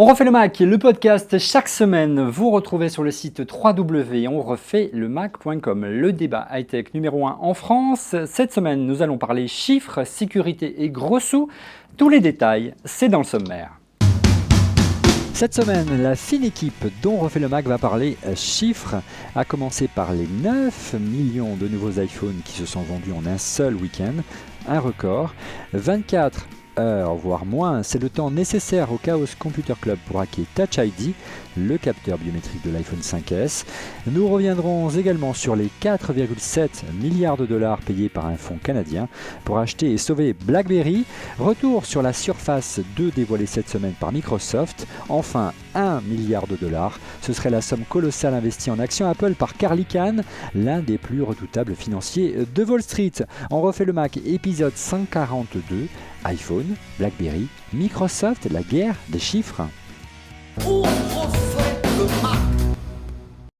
On refait le Mac, le podcast chaque semaine, vous retrouvez sur le site www.onrefaitLemac.com. Le débat high-tech numéro 1 en France. Cette semaine, nous allons parler chiffres, sécurité et gros sous. Tous les détails, c'est dans le sommaire. Cette semaine, la fine équipe dont refait le Mac va parler chiffres, à commencer par les 9 millions de nouveaux iPhones qui se sont vendus en un seul week-end, un record, 24 heures, voire moins, c'est le temps nécessaire au Chaos Computer Club pour hacker Touch ID, le capteur biométrique de l'iPhone 5S. Nous reviendrons également sur les 4,7 milliards de dollars payés par un fonds canadien pour acheter et sauver BlackBerry. Retour sur la Surface 2 dévoilée cette semaine par Microsoft. Enfin, 1 milliard de dollars. Ce serait la somme colossale investie en actions Apple par Carl Icahn, l'un des plus redoutables financiers de Wall Street. On refait le Mac, épisode 142. iPhone, BlackBerry, Microsoft, la guerre des chiffres.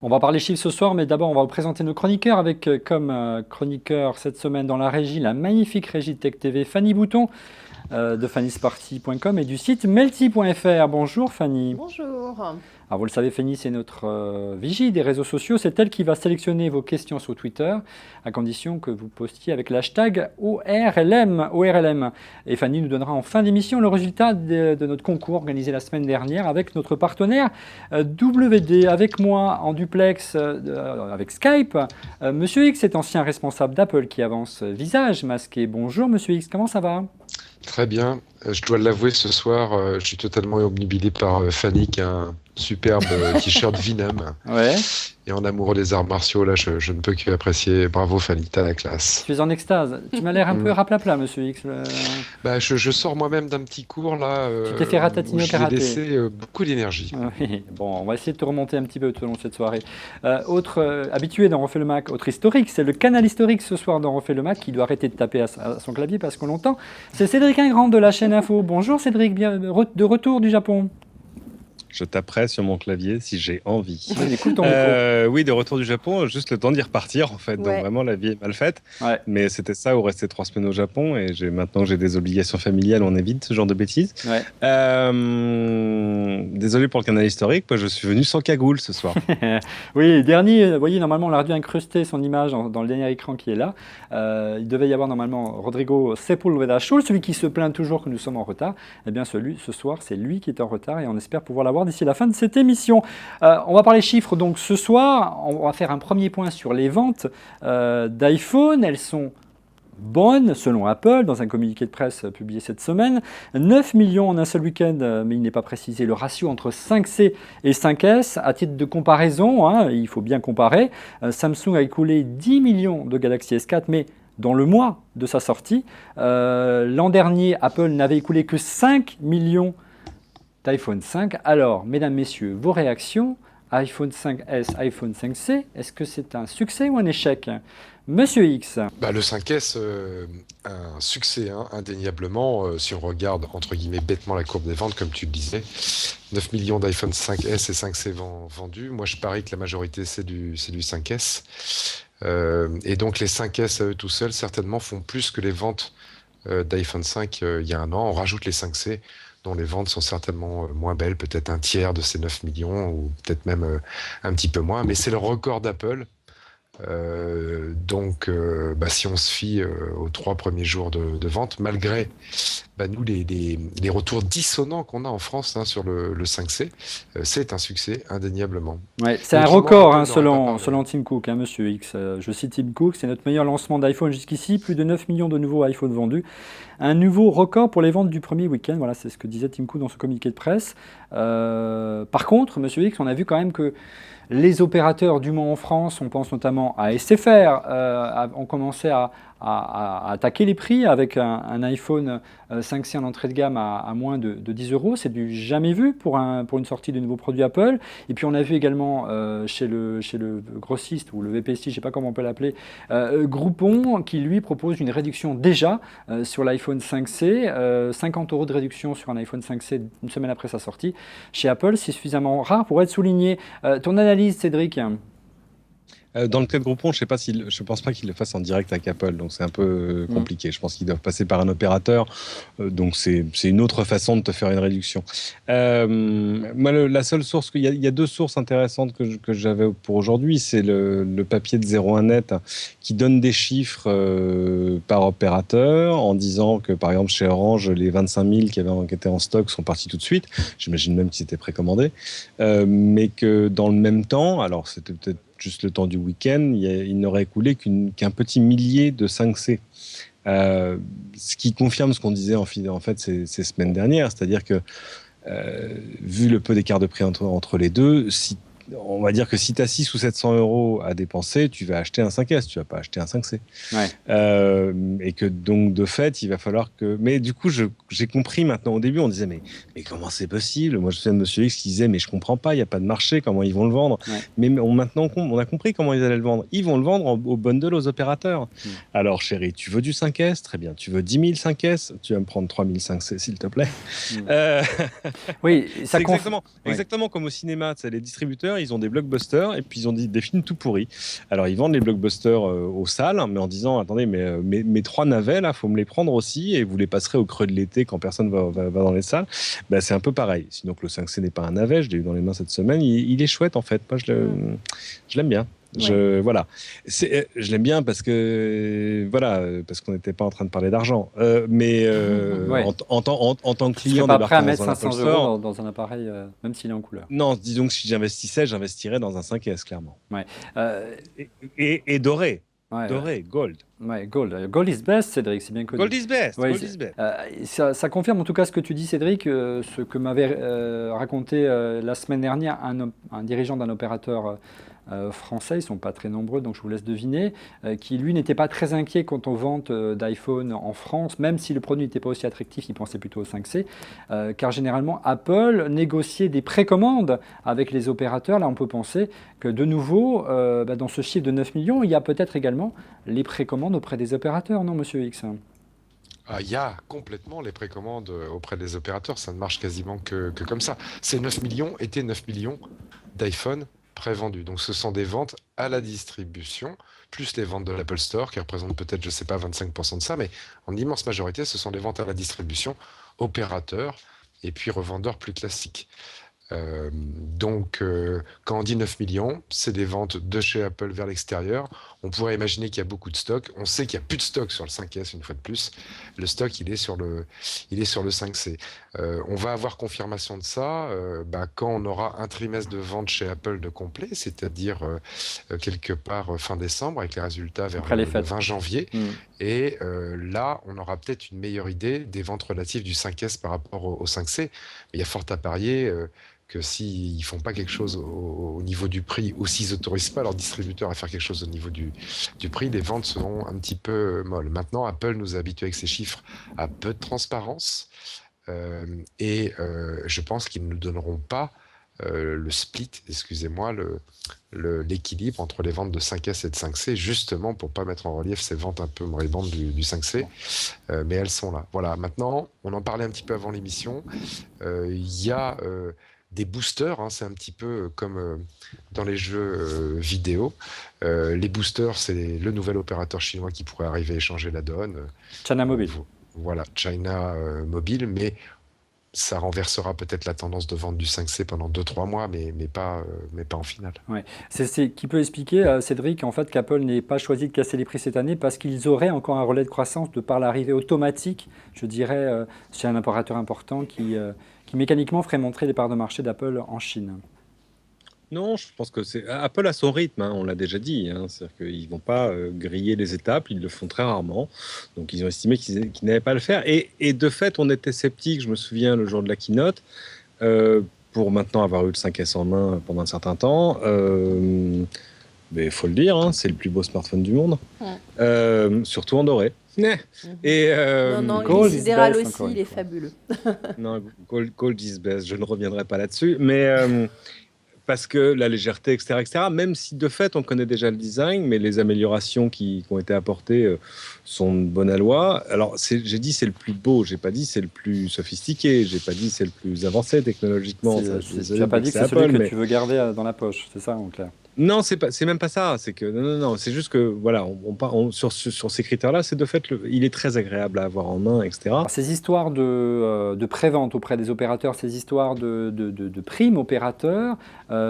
On va parler chiffres ce soir, mais d'abord on va vous présenter nos chroniqueurs avec comme chroniqueur cette semaine dans la régie, la magnifique régie de Tech TV, Fanny Bouton de fannysparty.com et du site melty.fr. Bonjour Fanny. Bonjour. Alors vous le savez, Fanny, c'est notre vigie des réseaux sociaux. C'est elle qui va sélectionner vos questions sur Twitter, à condition que vous postiez avec l'hashtag ORLM. Et Fanny nous donnera en fin d'émission le résultat de notre concours organisé la semaine dernière avec notre partenaire WD. Avec moi en duplex, avec Skype, Monsieur X est ancien responsable d'Apple qui avance visage masqué. Bonjour Monsieur X, comment ça va ? Très bien. Je dois l'avouer, ce soir, je suis totalement obnubilé par Fanny qui a un superbe t-shirt Venom. Ouais. Et en amoureux des arts martiaux, là, je ne peux qu'apprécier. Bravo Fanny, t'as la classe. Je suis en extase. Tu m'as l'air un peu raplapla, Monsieur X. Bah, je sors moi-même d'un petit cours là. Tu t'es fait ratatiner au karaté. J'ai laissé beaucoup d'énergie. Oui. Bon, on va essayer de te remonter un petit peu tout au long de cette soirée. Autre habitué dans Refait le Mac, autre historique, c'est le canal historique ce soir dans Refait le Mac qui doit arrêter de taper à son clavier parce qu'on l'entend. C'est Cédric Ingrand de la chaîne Info. Bonjour Cédric, bien de retour du Japon. Je taperai sur mon clavier si j'ai envie. Écoute ton micro. Oui, de retour du Japon, juste le temps d'y repartir en fait. Ouais. Donc vraiment, la vie est mal faite. Ouais. Mais c'était ça, ou rester 3 semaines au Japon. Et maintenant que j'ai des obligations familiales, on évite ce genre de bêtises. Ouais. Désolé pour le canal historique, moi je suis venu sans cagoule ce soir. Oui, dernier, vous voyez, normalement, on aurait dû incruster son image dans le dernier écran qui est là. Il devait y avoir normalement Rodrigo Sepúlveda-Schultz, celui qui se plaint toujours que nous sommes en retard. Eh bien, ce soir, c'est lui qui est en retard et on espère pouvoir l'avoir d'ici la fin de cette émission. On va parler chiffres donc ce soir. On va faire un premier point sur les ventes d'iPhone. Elles sont bonnes selon Apple dans un communiqué de presse publié cette semaine. 9 millions en un seul week-end, mais il n'est pas précisé le ratio entre 5C et 5S. À titre de comparaison, il faut bien comparer. Samsung a écoulé 10 millions de Galaxy S4, mais dans le mois de sa sortie. L'an dernier, Apple n'avait écoulé que 5 millions d'iPhone 5. Alors, mesdames, messieurs, vos réactions, iPhone 5S, iPhone 5C, est-ce que c'est un succès ou un échec ? Monsieur X. Bah, le 5S, un succès, indéniablement, si on regarde, entre guillemets, bêtement la courbe des ventes, comme tu le disais. 9 millions d'iPhone 5S et 5C vendus. Moi, je parie que la majorité, c'est du 5S. Et donc, les 5S à eux tout seuls, certainement, font plus que les ventes d'iPhone 5 il y a un an. On rajoute les 5C, dont les ventes sont certainement moins belles, peut-être un tiers de ces 9 millions, ou peut-être même un petit peu moins. Mais c'est le record d'Apple. Donc, si on se fie aux 3 premiers jours de vente, malgré nous les retours dissonants qu'on a en France sur le 5C, c'est un succès indéniablement. Ouais, c'est un record selon Tim Cook, Monsieur X. Je cite Tim Cook, c'est notre meilleur lancement d'iPhone jusqu'ici, plus de 9 millions de nouveaux iPhones vendus. Un nouveau record pour les ventes du premier week-end, voilà, c'est ce que disait Tim Cook dans son communiqué de presse. Par contre, Monsieur X, on a vu quand même que les opérateurs du moment en France, on pense notamment à SFR, ont commencé à attaquer les prix avec un iPhone 5C en entrée de gamme à moins de 10 €. C'est du jamais vu pour une sortie de nouveaux produits Apple. Et puis on a vu également chez le grossiste ou le VPC, je ne sais pas comment on peut l'appeler, Groupon, qui lui propose une réduction déjà sur l'iPhone 5C, 50 € de réduction sur un iPhone 5C une semaine après sa sortie. Chez Apple, c'est suffisamment rare pour être souligné. Ton analyse, Cédric ? Dans le cas de Groupon, je pense pas qu'ils le fassent en direct avec Apple, donc c'est un peu compliqué. Je pense qu'ils doivent passer par un opérateur, donc c'est une autre façon de te faire une réduction. Moi, la seule source, il y a deux sources intéressantes que j'avais pour aujourd'hui, c'est le papier de 01net qui donne des chiffres par opérateur en disant que par exemple chez Orange, les 25 000 qui étaient en stock sont partis tout de suite. J'imagine même qu'ils étaient précommandés, mais que dans le même temps, alors c'était peut-être juste le temps du week-end, il n'aurait écoulé qu'un petit millier de 5C. Ce qui confirme ce qu'on disait en fait ces semaines dernières, c'est-à-dire que vu le peu d'écart de prix entre les deux, on va dire que si tu as 600 ou 700 euros à dépenser, tu vas acheter un 5S, tu vas pas acheter un 5C. Et que donc de fait, il va falloir que... Mais du coup, j'ai compris maintenant. Au début, on disait, mais comment c'est possible? Moi, je me souviens de Monsieur X qui disait, mais je comprends pas, il n'y a pas de marché, comment ils vont le vendre? Mais maintenant, on a compris comment ils allaient le vendre. Ils vont le vendre au bundle aux opérateurs. Alors, chérie, tu veux du 5S? Très bien. Tu veux 10 000 5S? Tu vas me prendre 3 000 5C, s'il te plaît. Oui, ça c'est exactement comme au cinéma. Les distributeurs, ils ont des blockbusters et puis ils ont des films tout pourris. Alors ils vendent les blockbusters aux salles, mais en disant attendez, mais mes 3 navets là, faut me les prendre aussi et vous les passerez au creux de l'été quand personne va dans les salles. Ben, c'est un peu pareil. Sinon que le 5C n'est pas un navet, je l'ai eu dans les mains cette semaine. Il est chouette en fait. Moi je l'aime bien. Voilà. Je l'aime bien parce qu'on n'était pas en train de parler d'argent. Mais en tant que client, je ne suis pas prêt à mettre dans un 500 Apple Store, euros dans un appareil, même s'il est en couleur. Non, disons que si j'investissais, j'investirais dans un 5S, clairement. Et doré. Doré, gold. Ouais, gold. Gold is best, Cédric, c'est bien connu. Gold is best. Ouais, gold is best. Ça confirme en tout cas ce que tu dis, Cédric, ce que m'avait raconté la semaine dernière un dirigeant d'un opérateur français, ils ne sont pas très nombreux, donc je vous laisse deviner, qui lui n'était pas très inquiet quant aux ventes d'iPhone en France, même si le produit n'était pas aussi attractif, il pensait plutôt au 5C, car généralement Apple négociait des précommandes avec les opérateurs. Là on peut penser que de nouveau, dans ce chiffre de 9 millions, il y a peut-être également les précommandes auprès des opérateurs, non Monsieur X? Il y a complètement les précommandes auprès des opérateurs, ça ne marche quasiment que comme ça. Ces 9 millions étaient 9 millions d'iPhone prévendus. Donc ce sont des ventes à la distribution, plus les ventes de l'Apple Store, qui représentent peut-être, je ne sais pas, 25% de ça, mais en immense majorité, ce sont des ventes à la distribution, opérateurs, et puis revendeurs plus classiques. Quand on dit 9 millions, c'est des ventes de chez Apple vers l'extérieur. On pourrait imaginer qu'il y a beaucoup de stock. On sait qu'il n'y a plus de stock sur le 5S, une fois de plus. Le stock, il est sur le 5C. On va avoir confirmation de ça quand on aura un trimestre de vente chez Apple de complet, c'est-à-dire quelque part fin décembre, avec les résultats vers le 20 janvier. Et là, on aura peut-être une meilleure idée des ventes relatives du 5S par rapport au 5C. Mais il y a fort à parier que s'ils ne font pas quelque chose au niveau du prix, ou s'ils n'autorisent pas leur distributeur à faire quelque chose au niveau du prix, les ventes seront un petit peu molles. Maintenant, Apple nous a habitués avec ces chiffres à peu de transparence, je pense qu'ils ne nous donneront pas le split, excusez-moi, l'équilibre entre les ventes de 5S et de 5C, justement pour ne pas mettre en relief ces ventes un peu moribondes du 5C, mais elles sont là. Voilà, maintenant, on en parlait un petit peu avant l'émission, il y a des boosters, c'est un petit peu comme dans les jeux vidéo. Les boosters, c'est le nouvel opérateur chinois qui pourrait arriver à changer la donne. China Mobile. Voilà, China Mobile, mais ça renversera peut-être la tendance de vente du 5C pendant 2-3 mois, mais pas en finale. Ouais. C'est ce qui peut expliquer, Cédric, en fait, qu'Apple n'ait pas choisi de casser les prix cette année parce qu'ils auraient encore un relais de croissance de par l'arrivée automatique, je dirais, chez un opérateur important qui mécaniquement ferait montrer les parts de marché d'Apple en Chine. Non, je pense que Apple a son rythme, on l'a déjà dit. C'est-à-dire qu'ils ne vont pas griller les étapes, ils le font très rarement. Donc ils ont estimé qu'ils n'avaient pas à le faire. Et de fait, on était sceptique, je me souviens, le jour de la keynote, pour maintenant avoir eu le 5S en main pendant un certain temps. Mais il faut le dire, c'est le plus beau smartphone du monde. Surtout en doré. Et non, il est sidéral aussi, il est fabuleux. Non, Gold is best, je ne reviendrai pas là-dessus. Mais parce que la légèreté, etc., même si de fait on connaît déjà le design, mais les améliorations qui ont été apportées sont de bonne loi. Alors j'ai dit c'est le plus beau, j'ai pas dit c'est le plus sophistiqué, j'ai pas dit c'est le plus avancé technologiquement. Tu n'as pas dit que c'est celui que tu veux garder dans la poche, c'est ça en clair? Non, c'est même pas ça. C'est que non. C'est juste que voilà, sur ces critères-là, c'est de fait, il est très agréable à avoir en main, etc. Alors, ces histoires de prévente auprès des opérateurs, ces histoires de primes opérateurs,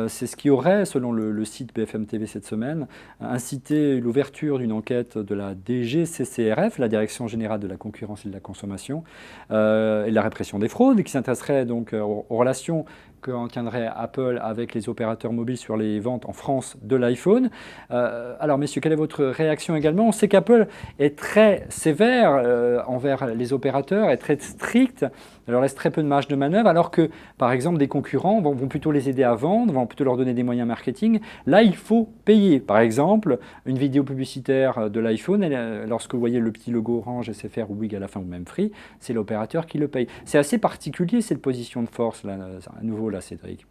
c'est ce qui aurait, selon le site BFM TV cette semaine, incité l'ouverture d'une enquête de la DGCCRF, la Direction Générale de la Concurrence et de la Consommation, et de la répression des fraudes, qui s'intéresserait donc aux relations qu'entiendrait Apple avec les opérateurs mobiles sur les ventes en France de l'iPhone. Alors, messieurs, quelle est votre réaction également? On sait qu'Apple est très sévère envers les opérateurs, est très strict, leur laisse très peu de marge de manœuvre, alors que, par exemple, des concurrents vont plutôt les aider à vendre, vont plutôt leur donner des moyens marketing. Là, il faut payer. Par exemple, une vidéo publicitaire de l'iPhone, lorsque vous voyez le petit logo Orange, SFR ou Bouygues à la fin ou même Free, c'est l'opérateur qui le paye. C'est assez particulier, cette position de force, là, à nouveau, là, Cédric.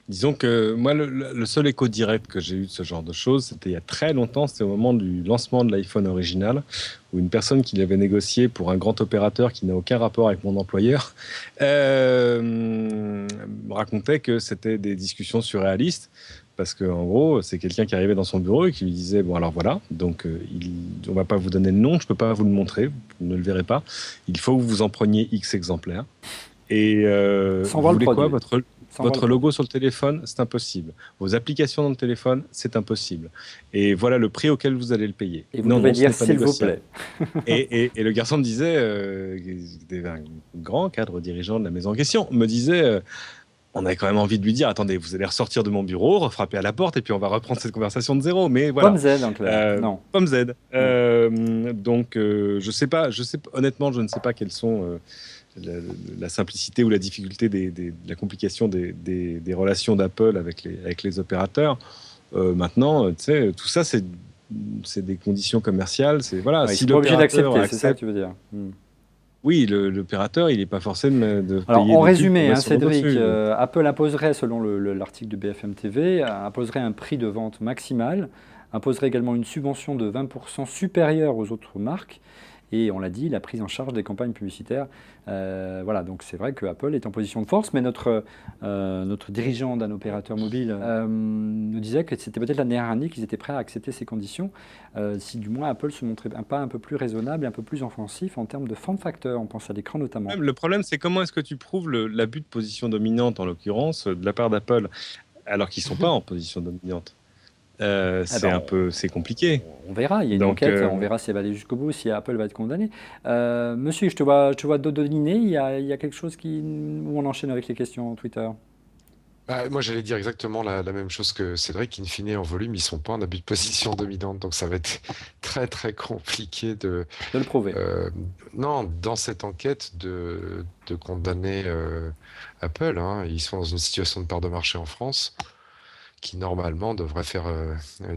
Disons que moi, le seul écho direct que j'ai eu de ce genre de choses, c'était il y a très longtemps, c'était au moment du lancement de l'iPhone original, où une personne qui l'avait négocié pour un grand opérateur qui n'a aucun rapport avec mon employeur racontait que c'était des discussions surréalistes, parce qu'en gros, c'est quelqu'un qui arrivait dans son bureau et qui lui disait, bon alors voilà, donc on ne va pas vous donner le nom, je ne peux pas vous le montrer, vous ne le verrez pas, il faut que vous en preniez X exemplaires. Et Sans vous voir le voulez quoi, produit. votre logo sur le téléphone, c'est impossible. Vos applications dans le téléphone, c'est impossible. Et voilà le prix auquel vous allez le payer. Et vous devez dire ce n'est pas s'il vous négociable. plaît. Et le garçon me disait, un grand cadre dirigeant de la maison en question, me disait, on avait quand même envie de lui dire, attendez, vous allez ressortir de mon bureau, refrapper à la porte, et puis on va reprendre cette conversation de zéro. Mais voilà. Pomme Z, en clair. Non. Pomme Z. Donc, je sais pas, honnêtement, je ne sais pas quelles sont la simplicité ou la difficulté de la complication des relations d'Apple avec les opérateurs. Maintenant, tu sais, tout ça, c'est des conditions commerciales. C'est voilà. Ouais, Si ils sont obligés l'opérateur d'accepter, c'est ça que accepte, tu veux dire. oui, l'opérateur, il n'est pas forcé de Alors, payer en des résumé, pubs pour hein, mettre son logo Cédric, dessus. Apple imposerait, selon l'article de BFM TV, imposerait un prix de vente maximal, imposerait également une subvention de 20% supérieure aux autres marques, et on l'a dit, la prise en charge des campagnes publicitaires. Voilà, donc c'est vrai que Apple est en position de force, mais notre dirigeant d'un opérateur mobile nous disait que c'était peut-être la dernière année qu'ils étaient prêts à accepter ces conditions, si du moins Apple se montrait un peu plus raisonnable et un peu plus offensif en termes de form factor, on pense à l'écran notamment. Le problème, c'est comment est-ce que tu prouves l'abus de position dominante, en l'occurrence, de la part d'Apple, alors qu'ils ne sont pas en position dominante. C'est compliqué. On verra, il y a une Donc, enquête, on verra si elle va aller jusqu'au bout, si Apple va être condamné. Monsieur, je te vois dodoniner, il y a quelque chose où on enchaîne avec les questions Twitter. Moi, j'allais dire exactement la même chose que Cédric. In fine, en volume, ils sont pas en abus de position dominante, donc ça va être très très compliqué De le prouver. non, dans cette enquête de condamner Apple. Hein. Ils sont dans une situation de part de marché en France qui normalement devrait faire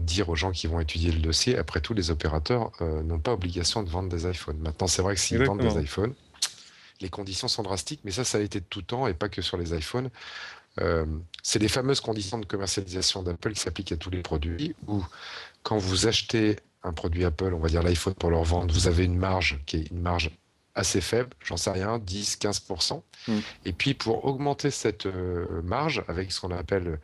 dire aux gens qui vont étudier le dossier. Après tout, les opérateurs n'ont pas obligation de vendre des iPhones. Maintenant, c'est vrai que s'ils vendent des iPhones, les conditions sont drastiques, mais ça a été de tout temps et pas que sur les iPhones. C'est les fameuses conditions de commercialisation d'Apple qui s'appliquent à tous les produits, où quand vous achetez un produit Apple, on va dire l'iPhone pour leur vendre, vous avez une marge qui est une marge assez faible, j'en sais rien, 10-15%. Et puis pour augmenter cette marge avec ce qu'on appelle,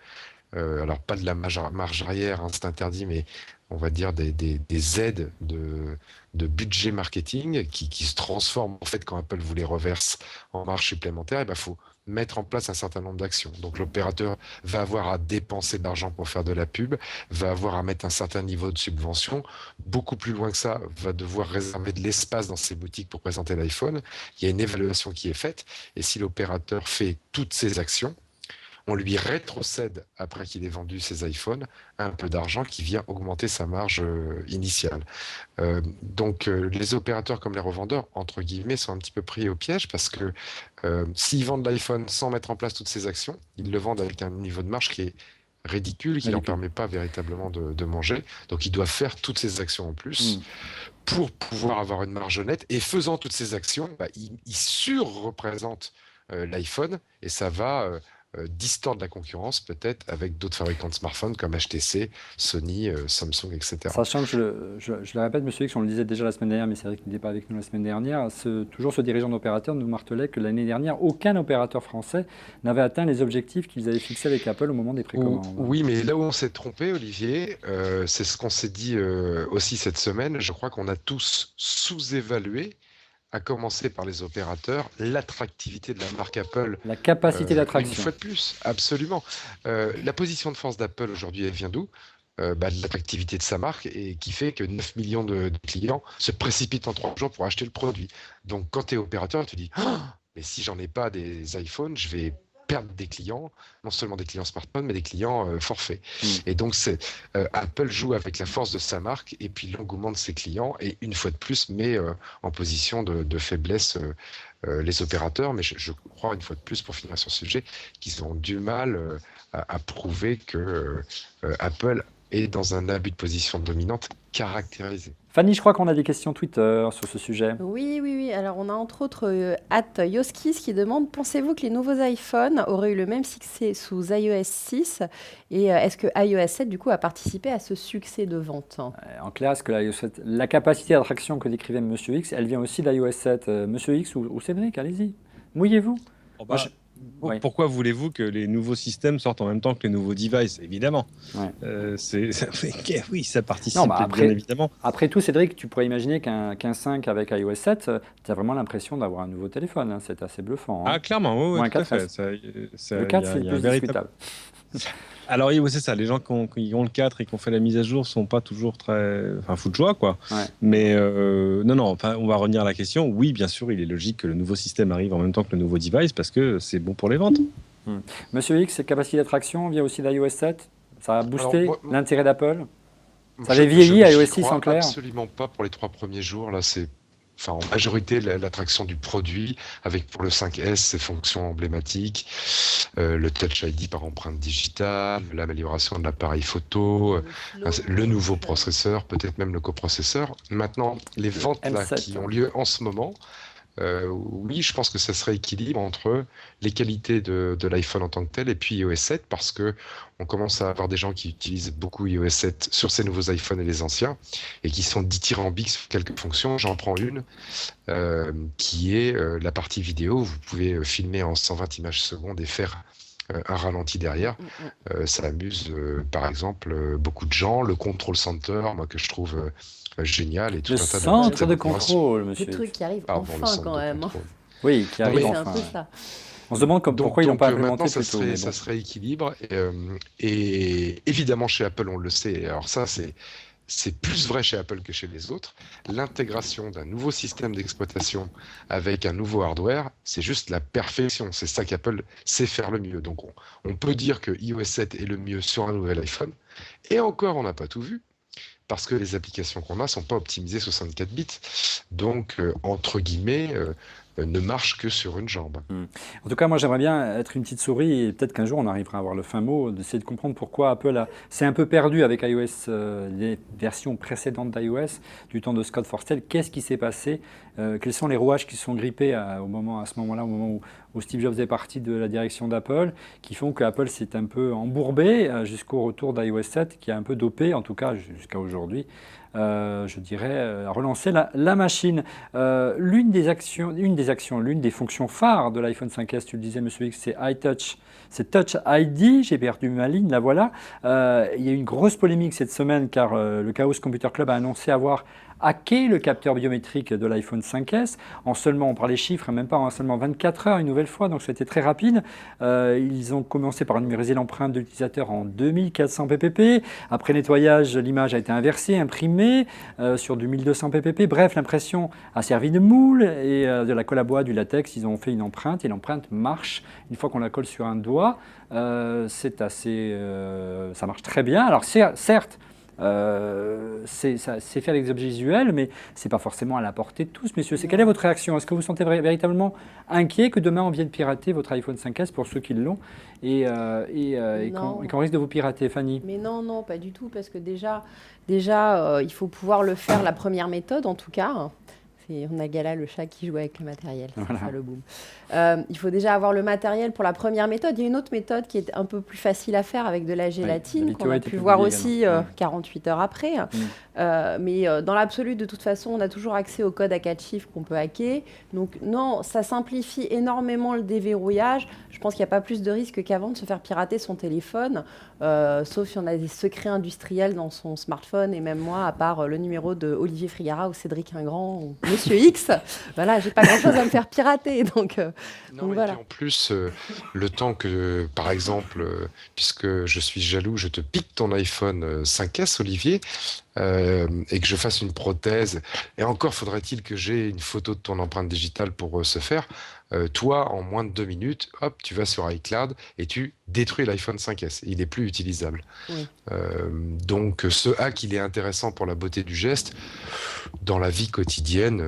alors pas de la marge arrière, hein, c'est interdit, mais on va dire des aides de budget marketing qui se transforment en fait quand Apple vous les reverse en marge supplémentaire, et ben faut mettre en place un certain nombre d'actions. Donc l'opérateur va avoir à dépenser de l'argent pour faire de la pub, va avoir à mettre un certain niveau de subvention. Beaucoup plus loin que ça, va devoir réserver de l'espace dans ses boutiques pour présenter l'iPhone. Il y a une évaluation qui est faite, et si l'opérateur fait toutes ces actions, on lui rétrocède, après qu'il ait vendu ses iPhones, un peu d'argent qui vient augmenter sa marge initiale. Donc les opérateurs comme les revendeurs, entre guillemets, sont un petit peu pris au piège parce que s'ils vendent l'iPhone sans mettre en place toutes ces actions, ils le vendent avec un niveau de marge qui est ridicule, qui ne leur permet pas véritablement de manger. Donc ils doivent faire toutes ces actions en plus pour pouvoir avoir une marge nette. Et faisant toutes ces actions, ils surreprésentent l'iPhone et ça va distant de la concurrence, peut-être, avec d'autres fabricants de smartphones comme HTC, Sony, Samsung, etc. Sachant que je le répète, monsieur X, on le disait déjà la semaine dernière, mais c'est vrai qu'il n'était pas avec nous la semaine dernière, toujours ce dirigeant d'opérateur nous martelait que l'année dernière, aucun opérateur français n'avait atteint les objectifs qu'ils avaient fixés avec Apple au moment des précommandes. Oui, mais là où on s'est trompé, Olivier, c'est ce qu'on s'est dit aussi cette semaine. Je crois qu'on a tous sous-évalué, à commencer par les opérateurs, l'attractivité de la marque Apple. La capacité Une d'attraction. fois de plus, absolument. La position de force d'Apple aujourd'hui, elle vient d'où? De l'attractivité de sa marque et qui fait que 9 millions de clients se précipitent en 3 jours pour acheter le produit. Donc quand tu es opérateur, tu te dis ah, mais si j'en ai pas des iPhones, je vais perdre des clients, non seulement des clients smartphones, mais des clients forfaits. Et donc Apple joue avec la force de sa marque et puis l'engouement de ses clients et une fois de plus met en position de faiblesse les opérateurs, mais je crois une fois de plus, pour finir sur ce sujet, qu'ils ont du mal à prouver que Apple est dans un abus de position dominante caractérisé. Fanny, je crois qu'on a des questions Twitter sur ce sujet. Oui. Alors, on a entre autres @yoskis qui demande: pensez-vous que les nouveaux iPhones auraient eu le même succès sous iOS 6 et est-ce que iOS 7 du coup a participé à ce succès de vente? En clair, est-ce que la capacité d'attraction que décrivait Monsieur X, elle vient aussi d'iOS 7? Monsieur X ou Cédric, allez-y, mouillez-vous. Pourquoi voulez-vous que les nouveaux systèmes sortent en même temps que les nouveaux devices? Évidemment. Ouais. Oui, ça participe Non, bah bien évidemment. Après tout, Cédric, tu pourrais imaginer qu'un 5 avec iOS 7, tu as vraiment l'impression d'avoir un nouveau téléphone. Hein. C'est assez bluffant. Hein. Ah, clairement, oui, Ou un tout à 4S. fait. Le 4, c'est plus discutable. Alors oui, c'est ça. Les gens qui ont le 4 et qui ont fait la mise à jour sont pas toujours très, fous de joie, quoi. Ouais. Mais non, enfin, on va revenir à la question. Oui, bien sûr, il est logique que le nouveau système arrive en même temps que le nouveau device parce que c'est bon pour les ventes. Monsieur X, cette capacité d'attraction vient aussi d'iOS 7. Ça a boosté Alors, l'intérêt d'Apple. Ça avait vieilli iOS 6 en clair. Absolument pas pour les 3 premiers jours. Là, c'est en majorité l'attraction du produit, avec pour le 5S ses fonctions emblématiques, le Touch ID par empreinte digitale, l'amélioration de l'appareil photo, le nouveau processeur, peut-être même le coprocesseur. Maintenant, les ventes là, qui ont lieu en ce moment, oui, je pense que ça serait équilibre entre les qualités de l'iPhone en tant que tel et puis iOS 7 parce que on commence à avoir des gens qui utilisent beaucoup iOS 7 sur ces nouveaux iPhones et les anciens et qui sont dithyrambiques sur quelques fonctions. J'en prends une qui est la partie vidéo. Vous pouvez filmer en 120 images secondes et faire un ralenti derrière. Ça amuse par exemple beaucoup de gens. Le Control Center, moi que je trouve génial et tout le un tas de centre de contrôle, monsieur. Le truc qui arrive enfin quand même. Oui, qui arrive enfin. C'est un peu ça. On se demande pourquoi ils n'ont pas implémenté maintenant, plus tôt. Ça serait équilibre. Et évidemment, chez Apple, on le sait. Alors ça, c'est plus vrai chez Apple que chez les autres. L'intégration d'un nouveau système d'exploitation avec un nouveau hardware, c'est juste la perfection. C'est ça qu'Apple sait faire le mieux. Donc on peut dire que iOS 7 est le mieux sur un nouvel iPhone. Et encore, on n'a pas tout vu. Parce que les applications qu'on a ne sont pas optimisées 64 bits. Donc, entre guillemets, ne marchent que sur une jambe. En tout cas, moi, j'aimerais bien être une petite souris et peut-être qu'un jour, on arrivera à avoir le fin mot, d'essayer de comprendre pourquoi Apple s'est un peu perdu avec iOS, les versions précédentes d'iOS, du temps de Scott Forstall. Qu'est-ce qui s'est passé? Quels sont les rouages qui se sont grippés à ce moment-là, au moment où Steve Jobs est parti de la direction d'Apple, qui font que Apple s'est un peu embourbé jusqu'au retour d'iOS 7, qui a un peu dopé, en tout cas jusqu'à aujourd'hui, je dirais, relancer la machine. L'une des fonctions phares de l'iPhone 5S, tu le disais, Monsieur X, c'est iTouch. C'est Touch ID, j'ai perdu ma ligne, la voilà. Il y a eu une grosse polémique cette semaine car le Chaos Computer Club a annoncé avoir hacké le capteur biométrique de l'iPhone 5S. On parlait chiffres, même pas en seulement 24 heures, une nouvelle fois, donc c'était très rapide. Ils ont commencé par numériser l'empreinte de l'utilisateur en 2400 ppp. Après nettoyage, l'image a été inversée, imprimée sur du 1200 ppp. Bref, l'impression a servi de moule et de la colle à bois, du latex. Ils ont fait une empreinte et l'empreinte marche. Une fois qu'on la colle sur un doigt, ça marche très bien. Alors certes, c'est fait avec des objets visuels, mais ce n'est pas forcément à la portée de tous, messieurs. Quelle est votre réaction? Est-ce que vous vous sentez véritablement inquiet que demain on vienne pirater votre iPhone 5S pour ceux qui l'ont et qu'on risque de vous pirater, Fanny? Mais non, pas du tout, parce que déjà il faut pouvoir le faire, la première méthode en tout cas, On a Gala, le chat qui joue avec le matériel. C'est Voilà. ça le boom. Il faut déjà avoir le matériel pour la première méthode. Il y a une autre méthode qui est un peu plus facile à faire avec de la gélatine, vidéo qu'on a a été pu voir publiée aussi également. 48 heures après. Mais dans l'absolu, de toute façon, on a toujours accès au code à 4 chiffres qu'on peut hacker. Donc non, ça simplifie énormément le déverrouillage. Je pense qu'il n'y a pas plus de risque qu'avant de se faire pirater son téléphone, sauf si on a des secrets industriels dans son smartphone. Et même moi, à part le numéro de Olivier Frigara ou Cédric Ingrand ou Monsieur X, voilà, j'ai pas grand-chose à me faire pirater. Donc Non, et voilà. puis en plus, le temps que, par exemple, puisque je suis jaloux, je te pique ton iPhone 5S, Olivier, et que je fasse une prothèse, et encore faudrait-il que j'ai une photo de ton empreinte digitale pour ce faire. Toi, en moins de 2 minutes, hop, tu vas sur iCloud et tu détruis l'iPhone 5S. Il n'est plus utilisable. Oui. Donc, ce hack, il est intéressant pour la beauté du geste. Dans la vie quotidienne,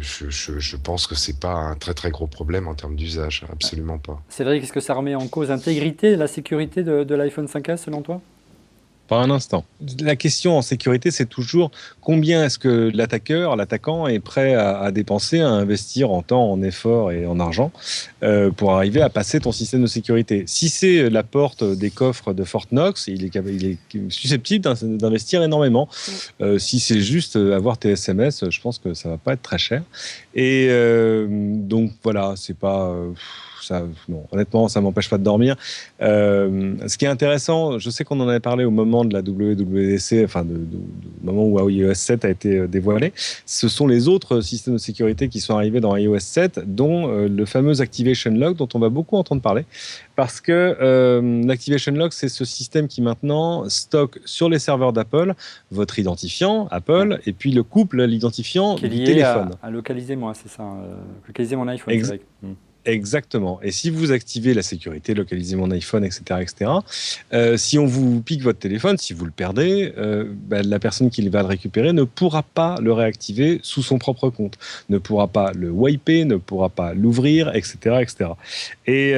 je pense que c'est pas un très très gros problème en termes d'usage, absolument pas. Cédric, est-ce que ça remet en cause l'intégrité et la sécurité de l'iPhone 5S selon toi? Pas un instant. La question en sécurité, c'est toujours combien est-ce que l'attaquant est prêt à dépenser, à investir en temps, en effort et en argent pour arriver à passer ton système de sécurité. Si c'est la porte des coffres de Fort Knox, il est susceptible d'investir énormément. Si c'est juste avoir tes SMS, je pense que ça va pas être très cher. Et donc voilà, c'est pas... ça, non, honnêtement, ça m'empêche pas de dormir. Ce qui est intéressant, je sais qu'on en avait parlé au moment de la WWDC, enfin du moment où iOS 7 a été dévoilé. Ce sont les autres systèmes de sécurité qui sont arrivés dans iOS 7, dont le fameux Activation Lock, dont on va beaucoup entendre parler, parce que l'Activation Lock, c'est ce système qui maintenant stocke sur les serveurs d'Apple votre identifiant, Apple, et puis le couple l'identifiant Qui est du lié téléphone. à localiser moi, c'est ça. Localiser mon iPhone. Ex- Cédric. Exactement. Et si vous activez la sécurité, localisez mon iPhone, etc., si on vous pique votre téléphone, si vous le perdez, la personne qui va le récupérer ne pourra pas le réactiver sous son propre compte, ne pourra pas le wiper, ne pourra pas l'ouvrir, etc., etc. Et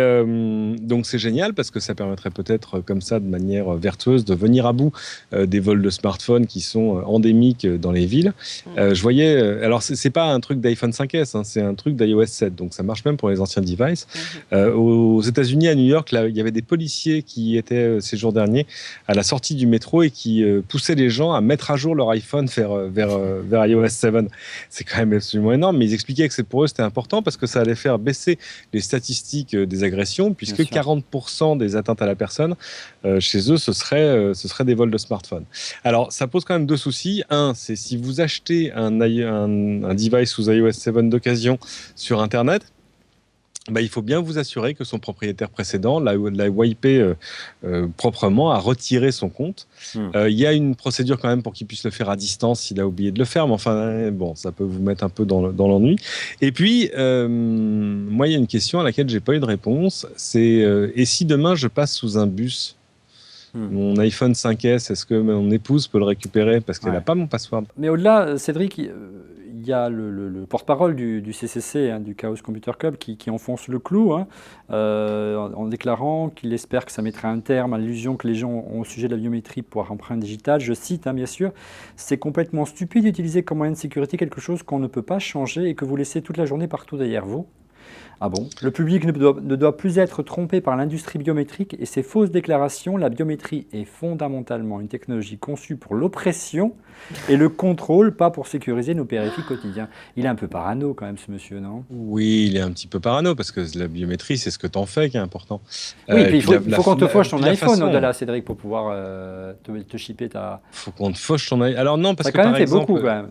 donc c'est génial parce que ça permettrait peut-être comme ça, de manière vertueuse, de venir à bout des vols de smartphones qui sont endémiques dans les villes. Je voyais, alors c'est pas un truc d'iPhone 5S, hein, c'est un truc d'iOS 7, donc ça marche même pour les anciens devices. Aux États-Unis, à New York, là, il y avait des policiers qui étaient ces jours derniers à la sortie du métro et qui poussaient les gens à mettre à jour leur iPhone vers iOS 7. C'est quand même absolument énorme, mais ils expliquaient que pour eux c'était important parce que ça allait faire baisser les statistiques des agressions, puisque 40% des atteintes à la personne chez eux, ce serait des vols de smartphone. Alors, ça pose quand même deux soucis. Un, c'est si vous achetez un device sous iOS 7 d'occasion sur Internet, il faut bien vous assurer que son propriétaire précédent l'a wipé proprement, a retiré son compte. Il y a une procédure quand même pour qu'il puisse le faire à distance s'il a oublié de le faire, mais enfin, bon, ça peut vous mettre un peu dans l'ennui. Et puis, moi, il y a une question à laquelle j'ai pas eu de réponse, c'est et si demain je passe sous un bus, mon iPhone 5S, est-ce que mon épouse peut le récupérer parce qu'elle n'a pas mon password? Mais au-delà, Cédric, il y a le porte-parole du CCC, du Chaos Computer Club, qui enfonce le clou en déclarant qu'il espère que ça mettra un terme à l'illusion que les gens ont au sujet de la biométrie pour empreinte digitale. Je cite, bien sûr, « C'est complètement stupide d'utiliser comme moyen de sécurité quelque chose qu'on ne peut pas changer et que vous laissez toute la journée partout derrière vous. » Ah bon? Le public ne doit plus être trompé par l'industrie biométrique et ses fausses déclarations. La biométrie est fondamentalement une technologie conçue pour l'oppression et le contrôle, pas pour sécuriser nos périphériques quotidiens. Il est un peu parano quand même, ce monsieur, non? Oui, il est un petit peu parano parce que la biométrie, c'est ce que t'en fais qui est important. Oui, puis il faut qu'on te fauche ton iPhone au-delà, Cédric, pour pouvoir te shipper ta... Faut qu'on te fauche ton iPhone. Alors non, parce ça que quand même par fait exemple... beaucoup, quand même.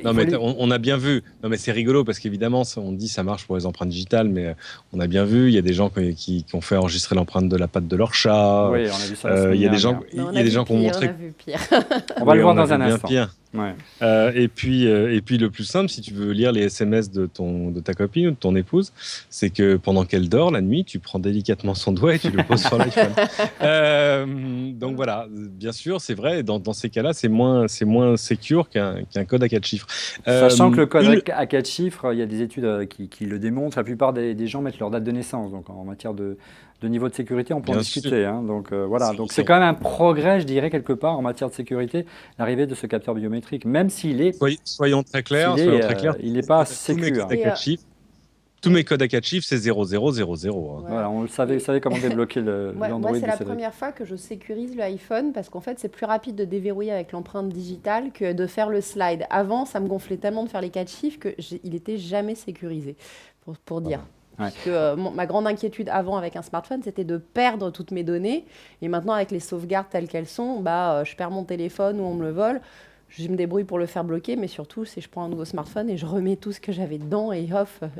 Non, mais on a bien vu. Non, mais c'est rigolo parce qu'évidemment, on dit ça marche pour les empreintes digitales, mais on a bien vu. Il y a des gens qui ont fait enregistrer l'empreinte de la patte de leur chat. Oui, on a vu ça. Il y a des gens qui ont montré. On a vu pire. On va le voir dans un instant. Pire. Ouais. Et puis le plus simple, si tu veux lire les SMS de ta copine ou de ton épouse, c'est que pendant qu'elle dort la nuit, tu prends délicatement son doigt et tu le poses sur l'iPhone. Donc voilà, bien sûr, c'est vrai. Dans ces cas-là, c'est moins secure qu'un code à 4 chiffres. Sachant que le code à 4 chiffres, il y a des études qui le démontrent. La plupart des gens mettent leur date de naissance. Donc en matière de de niveau de sécurité, on peut en Bien discuter. sûr. Hein. Donc voilà, Si, donc si c'est on- quand même un progrès, je dirais, quelque part en matière de sécurité, l'arrivée de ce capteur biométrique, même Soyons très clairs, il n'est pas tous mes sécure. codes à Et, 4 chiffres, tous oui. mes codes à 4 chiffres, c'est 0000, hein. Voilà. Voilà, on le savait, Et- vous savez comment débloquer Moi, l'Android c'est de la Cédric. première fois que je sécurise l'iPhone parce qu'en fait, c'est plus rapide de déverrouiller avec l'empreinte digitale que de faire le slide. Avant, ça me gonflait tellement de faire les 4 chiffres il était jamais sécurisé, pour dire. Ouais. Parce que, ma grande inquiétude avant avec un smartphone, c'était de perdre toutes mes données. Et maintenant, avec les sauvegardes telles qu'elles sont, je perds mon téléphone ou on me le vole. Je me débrouille pour le faire bloquer, mais surtout, c'est je prends un nouveau smartphone et je remets tout ce que j'avais dedans et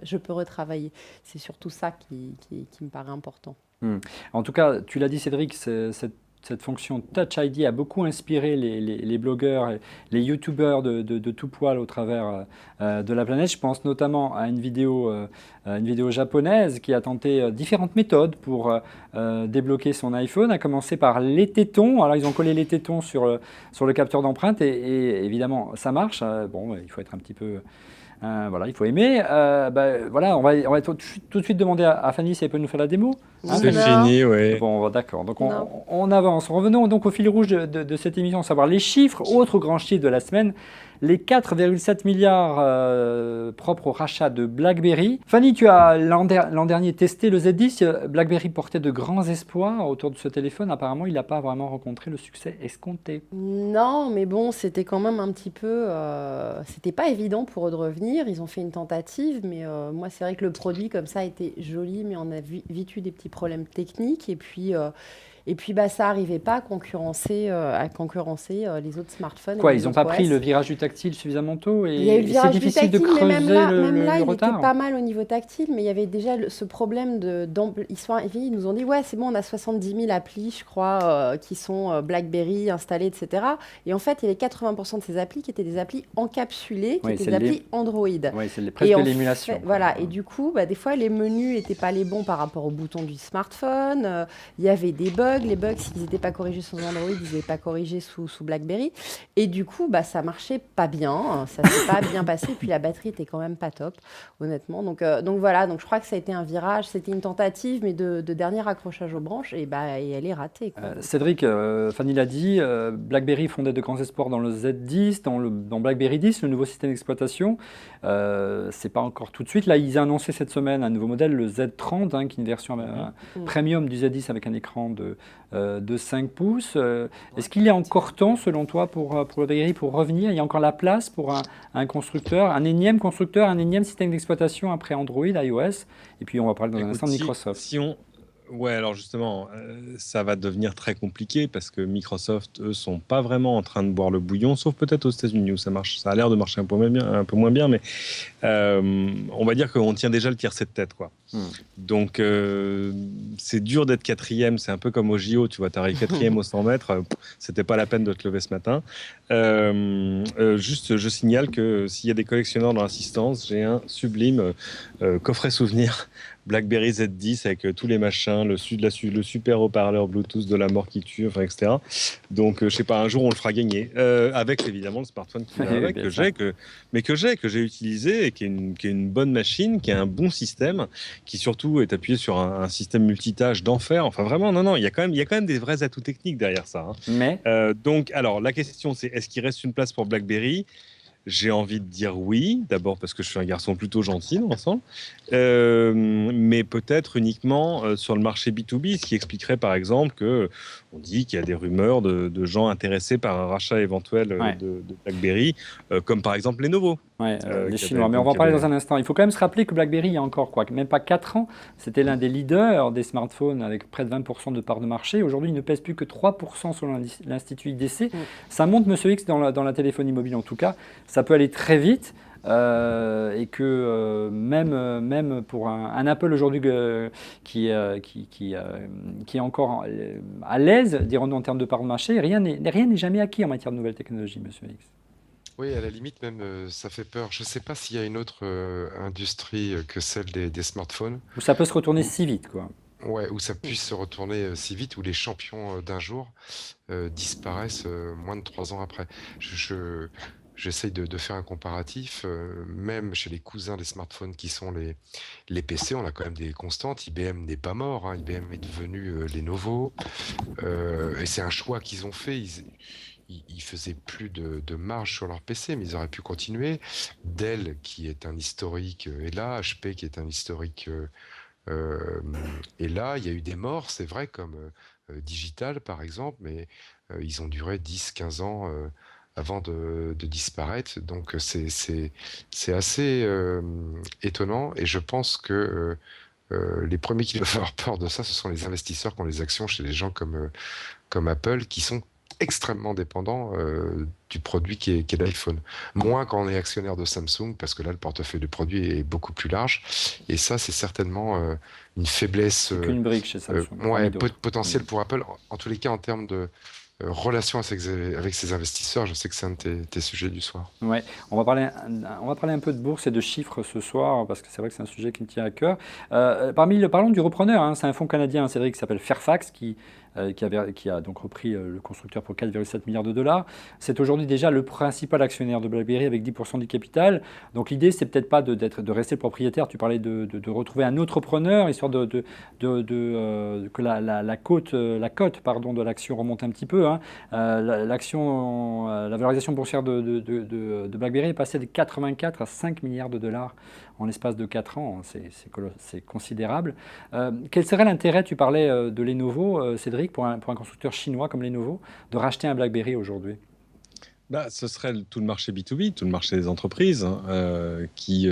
je peux retravailler. C'est surtout ça qui me paraît important. En tout cas, tu l'as dit Cédric, cette fonction Touch ID a beaucoup inspiré les blogueurs et les youtubeurs de tout poil au travers de la planète. Je pense notamment à une vidéo japonaise qui a tenté différentes méthodes pour débloquer son iPhone, à commencer par les tétons. Alors ils ont collé les tétons sur le capteur d'empreinte et évidemment ça marche. Bon, il faut être un petit peu... voilà, il faut aimer. Voilà, on va tout de suite demander à Fanny si elle peut nous faire la démo. Hein, C'est Non. fini, oui. Bon, d'accord. Donc Non. on avance. Revenons donc au fil rouge de cette émission, à savoir les chiffres. Autre grand chiffre de la semaine, les 4,7 milliards propres au rachat de BlackBerry. Fanny, tu as l'an dernier testé le Z10. BlackBerry portait de grands espoirs autour de ce téléphone. Apparemment, il n'a pas vraiment rencontré le succès escompté. Non, mais bon, c'était quand même un petit peu... c'était pas évident pour eux de revenir. Ils ont fait une tentative, mais moi, c'est vrai que le produit, comme ça, était joli, mais on a vite eu des petits problèmes techniques. Et puis ça n'arrivait pas à concurrencer les autres smartphones. Quoi, et les ils n'ont autres pas pris OS. le virage du tactile suffisamment tôt et Il y a eu le c'est virage du difficile de tactile, mais creuser même là, le il retard. était pas mal au niveau tactile, mais il y avait déjà ce problème ils nous ont dit, ouais, c'est bon, on a 70 000 applis, je crois, qui sont BlackBerry installées, etc. Et en fait, il y avait 80% de ces applis qui étaient des applis encapsulées, qui Oui, étaient c'est des applis Android. Oui, c'est presque Et en l'émulation. fait, quoi. voilà. Et du coup, des fois, les menus n'étaient pas les bons par rapport aux boutons du smartphone. Il y avait des bugs. Les bugs, s'ils n'étaient pas corrigés sous Android, ils n'étaient pas corrigés sous BlackBerry. Et du coup, ça marchait pas bien. Ça s'est pas bien passé. Et puis la batterie était quand même pas top, honnêtement. Donc voilà. Donc je crois que ça a été un virage. C'était une tentative, mais de dernier accrochage aux branches. Et elle est ratée, quoi. Cédric, Fanny l'a dit, BlackBerry fondait de grands espoirs dans le Z10, dans BlackBerry 10, le nouveau système d'exploitation. C'est pas encore tout de suite. Là, ils ont annoncé cette semaine un nouveau modèle, le Z30, hein, qui est une version premium du Z10 avec un écran de 5 pouces. Est-ce qu'il y a encore temps, selon toi, pour BlackBerry pour revenir? Il y a encore la place pour un constructeur, un énième constructeur, un énième système d'exploitation après Android, iOS. Et puis, on va parler dans un instant de Microsoft. Ouais, alors justement, ça va devenir très compliqué parce que Microsoft, eux, sont pas vraiment en train de boire le bouillon, sauf peut-être aux États-Unis où ça marche. Ça a l'air de marcher un peu moins bien, mais on va dire qu'on tient déjà le tiercé de tête, quoi. Donc, c'est dur d'être quatrième. C'est un peu comme au JO, tu vois, t'arrives quatrième aux 100 mètres, c'était pas la peine de te lever ce matin. Juste, je signale que s'il y a des collectionneurs dans l'assistance, j'ai un sublime coffret souvenir BlackBerry Z10 avec tous les machins, le super haut-parleur Bluetooth de la mort qui tue, enfin, etc. Donc, je sais pas, un jour on le fera gagner avec évidemment le smartphone qui va avec, que j'ai utilisé et qui est une bonne machine, qui a un bon système, qui surtout est appuyé sur un système multitâche d'enfer. Enfin, vraiment, non, il y a quand même des vrais atouts techniques derrière ça. Hein. Mais donc, alors, la question c'est est-ce qu'il reste une place pour BlackBerry ? J'ai envie de dire oui, d'abord parce que je suis un garçon plutôt gentil dans l'ensemble, mais peut-être uniquement sur le marché B2B, ce qui expliquerait par exemple qu'on dit qu'il y a des rumeurs de gens intéressés par un rachat éventuel de BlackBerry, comme par exemple Lenovo. Les Chinois, mais on va en parler dans un instant. Il faut quand même se rappeler que BlackBerry, il y a encore même pas 4 ans, c'était l'un des leaders des smartphones avec près de 20% de part de marché. Aujourd'hui, il ne pèse plus que 3% selon l'Institut IDC. Ça monte, Monsieur X, dans la téléphonie mobile en tout cas. Ça peut aller très vite. Et que même pour un Apple aujourd'hui qui est encore à l'aise, dirons-nous en termes de part de marché, rien n'est jamais acquis en matière de nouvelles technologies, Monsieur X. Oui, à la limite même, ça fait peur. Je ne sais pas s'il y a une autre industrie que celle des smartphones. Où ça peut se retourner si vite, quoi. Ouais, où ça puisse se retourner si vite, où les champions d'un jour disparaissent moins de 3 ans après. j'essaye de faire un comparatif. Même chez les cousins des smartphones qui sont les PC, on a quand même des constantes. IBM n'est pas mort, hein. IBM est devenu Lenovo. Et c'est un choix qu'ils ont fait. Ils faisaient plus de marge sur leur PC, mais ils auraient pu continuer. Dell, qui est un historique, est là. HP, qui est un historique, est là. Il y a eu des morts, c'est vrai, comme Digital, par exemple, mais ils ont duré 10, 15 ans avant de disparaître. Donc, c'est assez étonnant. Et je pense que les premiers qui doivent avoir peur de ça, ce sont les investisseurs qui ont les actions chez les gens comme Apple, qui sont extrêmement dépendants du produit qui est l'iPhone. Moins quand on est actionnaire de Samsung, parce que là, le portefeuille de produits est beaucoup plus large. Et ça, c'est certainement une faiblesse C'est qu'une brique chez Samsung. parmi d'autres. potentielle pour Apple. En tous les cas, en termes de relation avec ses investisseurs, je sais que c'est un de tes sujets du soir. Ouais, on va parler un peu de bourse et de chiffres ce soir, parce que c'est vrai que c'est un sujet qui me tient à cœur. Parlons du repreneur, hein, c'est un fonds canadien, Cédric, qui s'appelle Fairfax, qui a donc repris le constructeur pour 4,7 milliards de dollars. C'est aujourd'hui déjà le principal actionnaire de BlackBerry avec 10% du capital. Donc l'idée, c'est peut-être pas de rester le propriétaire. Tu parlais de retrouver un autre preneur, histoire que la cote de l'action remonte un petit peu, hein. La valorisation boursière de BlackBerry est passée de 84 à 5 milliards de dollars en l'espace de 4 ans. C'est considérable. Quel serait l'intérêt, tu parlais de Lenovo, Cédric, pour un constructeur chinois comme Lenovo, de racheter un BlackBerry aujourd'hui? Ce serait tout le marché B2B, tout le marché des entreprises, hein,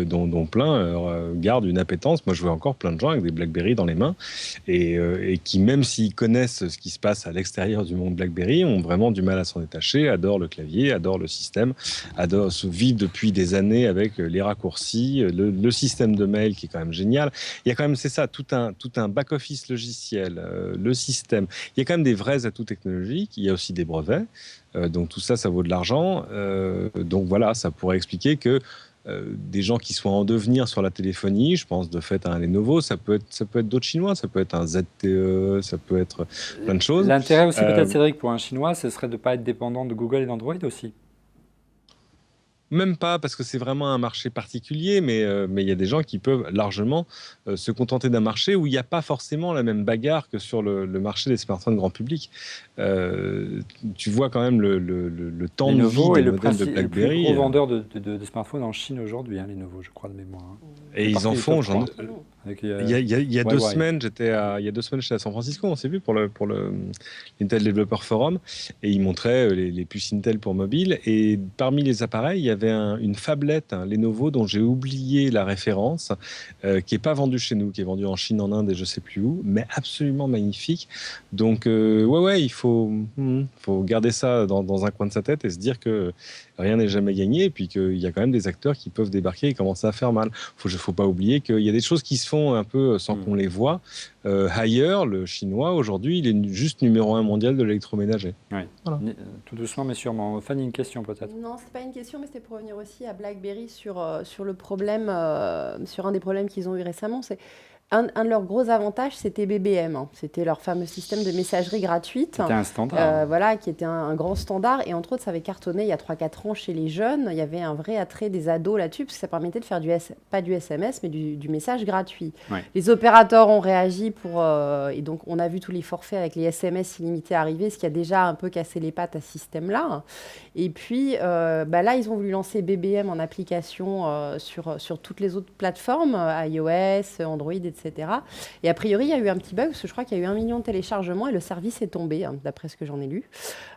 dont plein gardent une appétence. Moi, je vois encore plein de gens avec des BlackBerry dans les mains et qui, même s'ils connaissent ce qui se passe à l'extérieur du monde BlackBerry, ont vraiment du mal à s'en détacher, adorent le clavier, adorent le système, vivent depuis des années avec les raccourcis, le système de mail qui est quand même génial. Il y a quand même, c'est ça, tout un back-office logiciel, le système. Il y a quand même des vrais atouts technologiques, il y a aussi des brevets. Donc tout ça, ça vaut de l'argent. Donc voilà, ça pourrait expliquer que des gens qui soient en devenir sur la téléphonie, je pense de fait à un Lenovo, ça peut être d'autres Chinois, ça peut être un ZTE, ça peut être plein de choses. L'intérêt aussi peut-être, Cédric, pour un Chinois, ce serait de ne pas être dépendant de Google et d'Android aussi. Même pas, parce que c'est vraiment un marché particulier, mais il y a des gens qui peuvent largement se contenter d'un marché où il n'y a pas forcément la même bagarre que sur le marché des smartphones grand public. Tu vois quand même le temps de vie des modèles de le plus BlackBerry. gros vendeur de smartphones en Chine aujourd'hui, hein, Lenovo, je crois de mémoire, hein. Et ils en font. Il y a 2 semaines, il y a 2 semaines, j'étais à San Francisco, on s'est vu pour le Intel Developer Forum, et ils montraient les puces Intel pour mobile. Et parmi les appareils, il y avait une phablette, un Lenovo dont j'ai oublié la référence, qui est pas vendue chez nous, qui est vendue en Chine, en Inde et je sais plus où, mais absolument magnifique. Donc il faut garder ça dans un coin de sa tête et se dire que rien n'est jamais gagné, et puis qu'il y a quand même des acteurs qui peuvent débarquer et commencer à faire mal. Faut pas oublier qu'il y a des choses qui se font un peu sans qu'on les voie. Haier, le chinois, aujourd'hui, il est juste numéro 1 mondial de l'électroménager. Oui. Voilà. Tout doucement mais sûrement. Fanny, une question peut-être? Non, c'est pas une question, mais c'était pour revenir aussi à BlackBerry sur le problème, sur un des problèmes qu'ils ont eu récemment. C'est un de leurs gros avantages, c'était BBM, hein. C'était leur fameux système de messagerie gratuite. C'était un standard. Voilà, qui était un grand standard. Et entre autres, ça avait cartonné il y a 3-4 ans chez les jeunes. Il y avait un vrai attrait des ados là-dessus, parce que ça permettait de faire pas du SMS, mais du message gratuit. Ouais. Les opérateurs ont réagi et donc on a vu tous les forfaits avec les SMS illimités arriver, ce qui a déjà un peu cassé les pattes à ce système-là. Et puis là, ils ont voulu lancer BBM en application sur toutes les autres plateformes, iOS, Android, etc. Et a priori, il y a eu un petit bug, parce que je crois qu'il y a eu 1 million de téléchargements et le service est tombé, hein, d'après ce que j'en ai lu.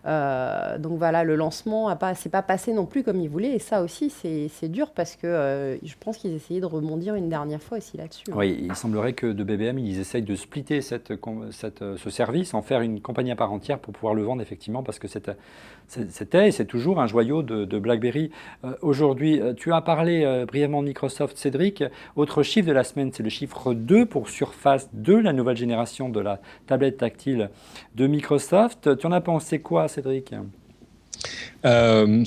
Donc voilà, le lancement s'est pas passé non plus comme ils voulaient. Et ça aussi, c'est dur, parce que je pense qu'ils essayaient de rebondir une dernière fois aussi là-dessus, hein. Oui, il semblerait que de BBM, ils essayent de splitter ce service, en faire une compagnie à part entière pour pouvoir le vendre effectivement, parce que c'était et c'est toujours un joyau de BlackBerry. Aujourd'hui, tu as parlé brièvement de Microsoft, Cédric. Autre chiffre de la semaine, c'est le chiffre 2 pour Surface 2, la nouvelle génération de la tablette tactile de Microsoft. Tu en as pensé quoi, Cédric ? On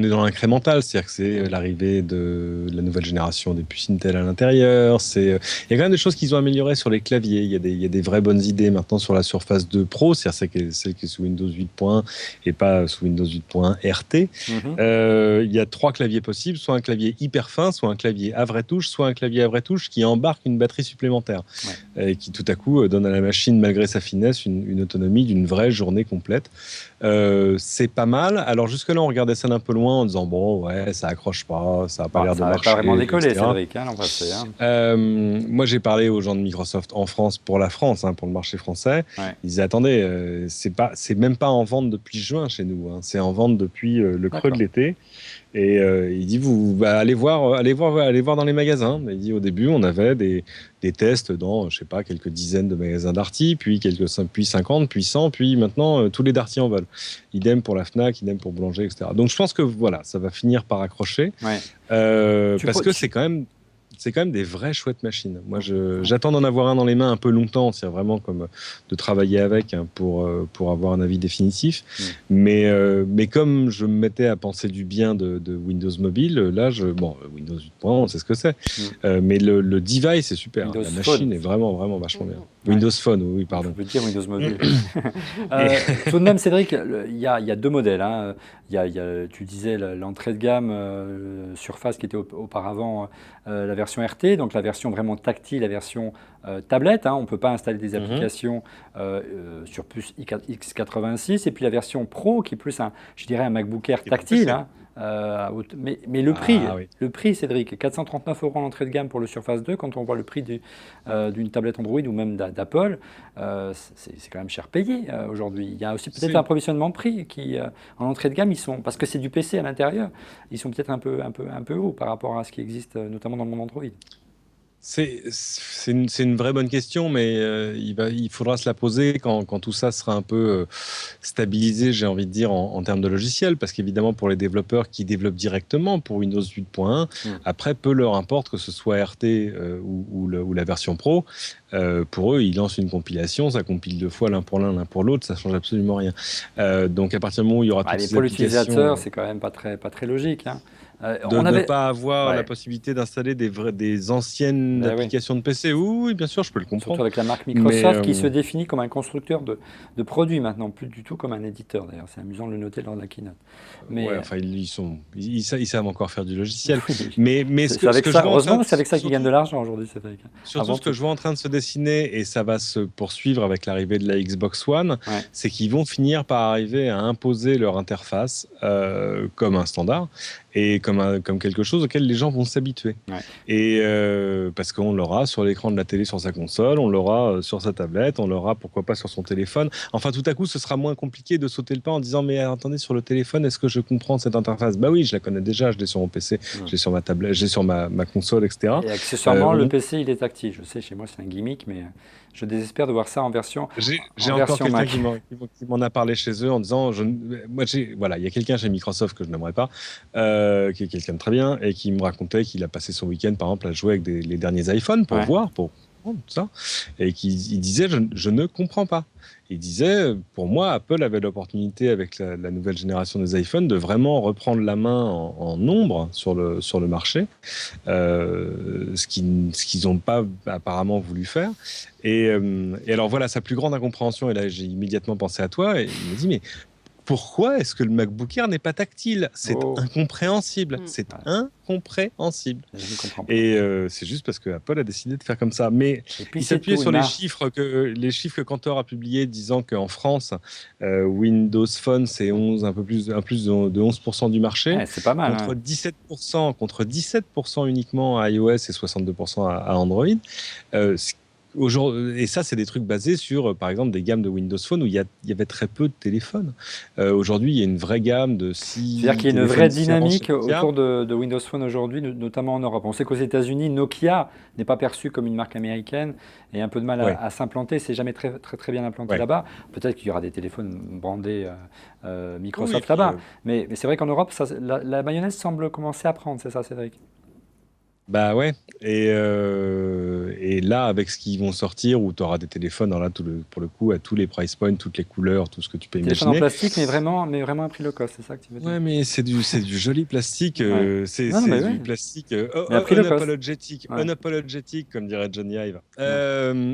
est dans l'incrémental, c'est-à-dire que c'est l'arrivée de la nouvelle génération des puces Intel à l'intérieur. Il y a quand même des choses qu'ils ont améliorées sur les claviers. Il y a des vraies bonnes idées maintenant sur la Surface 2 Pro, c'est-à-dire celle qui est sous Windows 8.1 et pas sous Windows 8.1 RT. Il y a 3 claviers possibles, soit un clavier hyper fin, soit un clavier à vraie touche, soit un clavier à vraie touche qui embarque une batterie supplémentaire et qui tout à coup donne à la machine, malgré sa finesse, une autonomie d'une vraie journée complète. C'est pas mal. Alors jusque-là, on regardait ça d'un peu loin en disant bon, ouais, ça accroche pas, ça n'a pas l'air de marcher. Ça n'a pas vraiment décollé, etc. Cédric, l'an passé. Moi, j'ai parlé aux gens de Microsoft en France pour la France, pour le marché français. Ouais. Ils disaient attendez, c'est même pas en vente depuis juin chez nous. C'est en vente depuis le creux de l'été. Et il dit allez voir dans les magasins. Il dit au début on avait des tests dans je sais pas quelques dizaines de magasins Darty, puis 50, puis 100, puis maintenant tous les Darty en veulent. Idem pour la Fnac, idem pour Boulanger, etc. Donc je pense que voilà, ça va finir par accrocher parce que c'est quand même des vraies chouettes machines. Moi, j'attends d'en avoir un dans les mains un peu longtemps, c'est vraiment comme de travailler avec pour avoir un avis définitif. Mais comme je me mettais à penser du bien de Windows Mobile, là, Windows 8.1, on sait ce que c'est. Mais le device, c'est super. Windows La machine est vraiment, vraiment vachement bien. Windows Phone, oui, pardon. Je veux dire Windows Mobile. Tout de même, Cédric, il y a 2 modèles. Tu disais l'entrée de gamme Surface qui était auparavant la version RT, donc la version vraiment tactile, la version tablette. On ne peut pas installer des applications sur puce x86. Et puis la version Pro qui est plus un MacBook Air tactile. Mais le prix, Cédric, 439 € l'entrée de gamme pour le Surface 2, quand on voit le prix d'une tablette Android ou même d'Apple, c'est quand même cher payé aujourd'hui. Il y a aussi peut-être un provisionnement de prix qui, en entrée de gamme, parce que c'est du PC à l'intérieur, ils sont peut-être un peu hauts par rapport à ce qui existe notamment dans le monde Android. C'est une vraie bonne question, mais il faudra se la poser quand tout ça sera un peu stabilisé, j'ai envie de dire, en termes de logiciel, parce qu'évidemment, pour les développeurs qui développent directement pour Windows 8.1, après, peu leur importe que ce soit RT ou la version Pro. Pour eux, ils lancent une compilation, ça compile 2 fois l'un pour l'autre, ça change absolument rien. Donc, à partir du moment où il y aura toutes ces pour applications... l'utilisateur, c'est quand même pas très logique. Ne pas avoir la possibilité d'installer des anciennes applications de PC. Oui, bien sûr, je peux le comprendre. Surtout avec la marque Microsoft qui se définit comme un constructeur de produits maintenant, plus du tout comme un éditeur d'ailleurs. C'est amusant de le noter lors de la keynote. Ils savent encore faire du logiciel. Heureusement, c'est avec ça qu'ils gagnent de l'argent aujourd'hui. Surtout ce que je vois en train de se dessiner, et ça va se poursuivre avec l'arrivée de la Xbox One, c'est qu'ils vont finir par arriver à imposer leur interface comme un standard. Et comme quelque chose auquel les gens vont s'habituer. Et parce qu'on l'aura sur l'écran de la télé sur sa console, on l'aura sur sa tablette, on l'aura pourquoi pas sur son téléphone. Enfin, tout à coup, ce sera moins compliqué de sauter le pas en disant mais attendez, sur le téléphone, est-ce que je comprends cette interface? Bah oui, je la connais déjà, je l'ai sur mon PC, je l'ai sur ma tablette, j'ai sur ma console, etc. Et accessoirement, le PC, il est tactile. Je sais, chez moi, c'est un gimmick, mais je désespère de voir ça en version J'ai encore quelqu'un qui m'en a parlé chez eux en disant il y a quelqu'un chez Microsoft que je n'aimerais pas, qui est quelqu'un de très bien et qui me racontait qu'il a passé son week-end par exemple à jouer avec les derniers iPhones pour voir, pour tout ça, et il disait je ne comprends pas. Il disait, pour moi, Apple avait l'opportunité avec la nouvelle génération des iPhones de vraiment reprendre la main en nombre sur le marché, ce qu'ils n'ont pas apparemment voulu faire. Et alors voilà, sa plus grande incompréhension, et là j'ai immédiatement pensé à toi, et il me dit, mais pourquoi est-ce que le MacBook Air n'est pas tactile? C'est incompréhensible. C'est incompréhensible. Et c'est juste parce que Apple a décidé de faire comme ça. Mais il s'appuyait sur les chiffres que Cantor a publiés disant qu'en France, Windows Phone, c'est un peu plus de 11% du marché. C'est pas mal. Contre 17% uniquement à iOS et 62% à Android. Et ça, c'est des trucs basés sur, par exemple, des gammes de Windows Phone où il y avait très peu de téléphones. Aujourd'hui, il y a une vraie gamme de 6. C'est-à-dire qu'il y a une vraie dynamique autour de Windows Phone aujourd'hui, notamment en Europe. On sait qu'aux États-Unis, Nokia n'est pas perçu comme une marque américaine et a un peu de mal à s'implanter. C'est jamais très, très, très bien implanté là-bas. Peut-être qu'il y aura des téléphones brandés Microsoft là-bas. Mais c'est vrai qu'en Europe, la mayonnaise semble commencer à prendre, c'est ça, Cédric? Bah ouais, et là, avec ce qu'ils vont sortir, où tu auras des téléphones, alors là, pour le coup, à tous les price points, toutes les couleurs, tout ce que tu peux Téléphone en imaginer. plastique, mais vraiment un prix low cost, c'est ça que tu veux dire? Ouais, mais c'est du joli plastique, Ouais. c'est Non, non, mais du ouais, plastique mais à prix low cost. unapologetic, Ouais. comme dirait Johnny Ive. Ouais.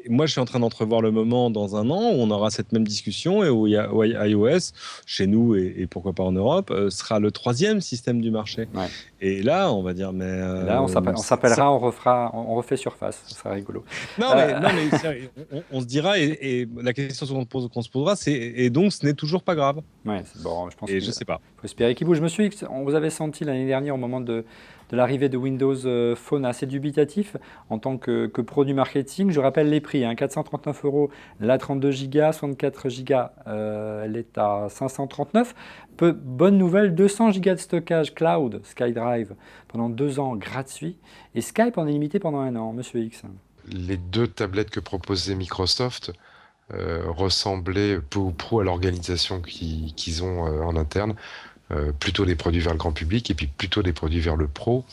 Et moi, je suis en train d'entrevoir le moment dans un an où on aura cette même discussion et où iOS, chez nous et pourquoi pas en Europe, sera le troisième système du marché. Ouais. Et là, on va dire, mais Et là, on s'appellera, on refait surface. Ça sera rigolo. non, Euh, mais sérieux, on se dira, et la question qu'on se posera, c'est et donc ce n'est toujours pas grave. Ouais, bon, je pense Et qu'il je sais pas. faut espérer qu'il bouge. On vous avait senti l'année dernière au moment de l'arrivée de Windows Phone assez dubitatif en tant que pro du marketing. Je rappelle les prix, hein, 439 euros la 32 Go, 64 Go, elle est à 539. Bonne nouvelle, 200 Go de stockage cloud, SkyDrive, pendant 2 ans gratuit. Et Skype en est limité pendant 1 an, Monsieur X. Les deux tablettes que proposait Microsoft ressemblaient peu ou prou à l'organisation qu'ils ont en interne. Plutôt des produits vers le grand public et puis plutôt des produits vers le pro,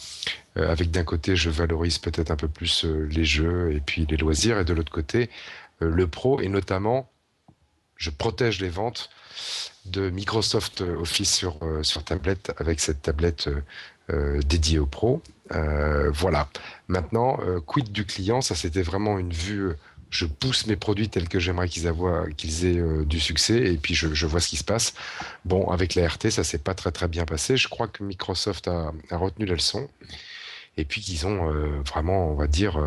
avec d'un côté je valorise peut-être un peu plus les jeux et puis les loisirs, et de l'autre côté le pro, et notamment je protège les ventes de Microsoft Office sur tablette, avec cette tablette dédiée au pro. Voilà. Maintenant, quid du client, ça c'était vraiment une vue. Je pousse mes produits tels que j'aimerais qu'ils aient du succès, et puis je vois ce qui se passe. Bon, avec la RT, ça s'est pas très très bien passé. Je crois que Microsoft a retenu la leçon, et puis qu'ils ont vraiment, on va dire,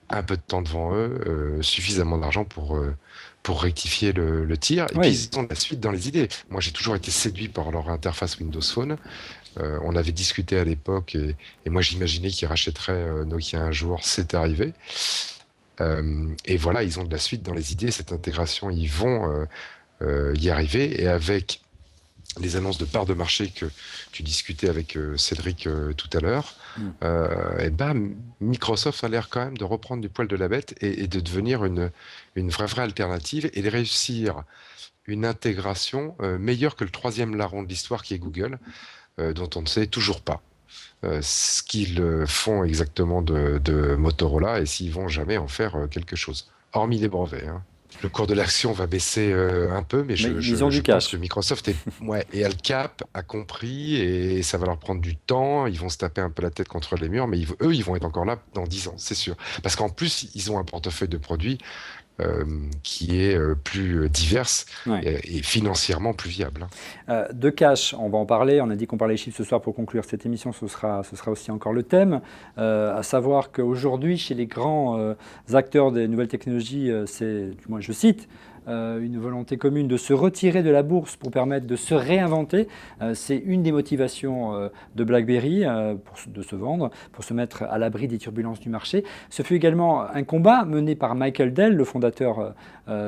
un peu de temps devant eux, suffisamment d'argent pour rectifier le tir. Et puis Oui, ils ont de la suite dans les idées. Moi, j'ai toujours été séduit par leur interface Windows Phone. On avait discuté à l'époque, et moi j'imaginais qu'ils rachèteraient Nokia un jour. C'est arrivé. Et voilà, ils ont de la suite dans les idées. Cette intégration, ils vont y arriver. Et avec les annonces de parts de marché que tu discutais avec Cédric tout à l'heure, et ben, Microsoft a l'air quand même de reprendre du poil de la bête, et de devenir une vraie alternative, et de réussir une intégration meilleure que le troisième larron de l'histoire qui est Google, dont on ne sait toujours pas ce qu'ils font exactement de Motorola, et s'ils vont jamais en faire quelque chose, hormis les brevets, hein. Le cours de l'action va baisser un peu, mais mais ils ont du je pense cash. que Microsoft est à le cap, a compris, et ça va leur prendre du temps. Ils vont se taper un peu la tête contre les murs, mais eux, ils vont être encore là dans 10 ans, c'est sûr. Parce qu'en plus, ils ont un portefeuille de produits qui est plus diverse, Ouais. et financièrement plus viable, hein. De cash, on va en parler. On a dit qu'on parlait chiffres ce soir pour conclure cette émission. Ce sera aussi encore le thème. À savoir qu'aujourd'hui, chez les grands acteurs des nouvelles technologies, c'est, du moins je cite, une volonté commune de se retirer de la bourse pour permettre de se réinventer. C'est une des motivations de BlackBerry de se vendre, pour se mettre à l'abri des turbulences du marché. Ce fut également un combat mené par Michael Dell, le fondateur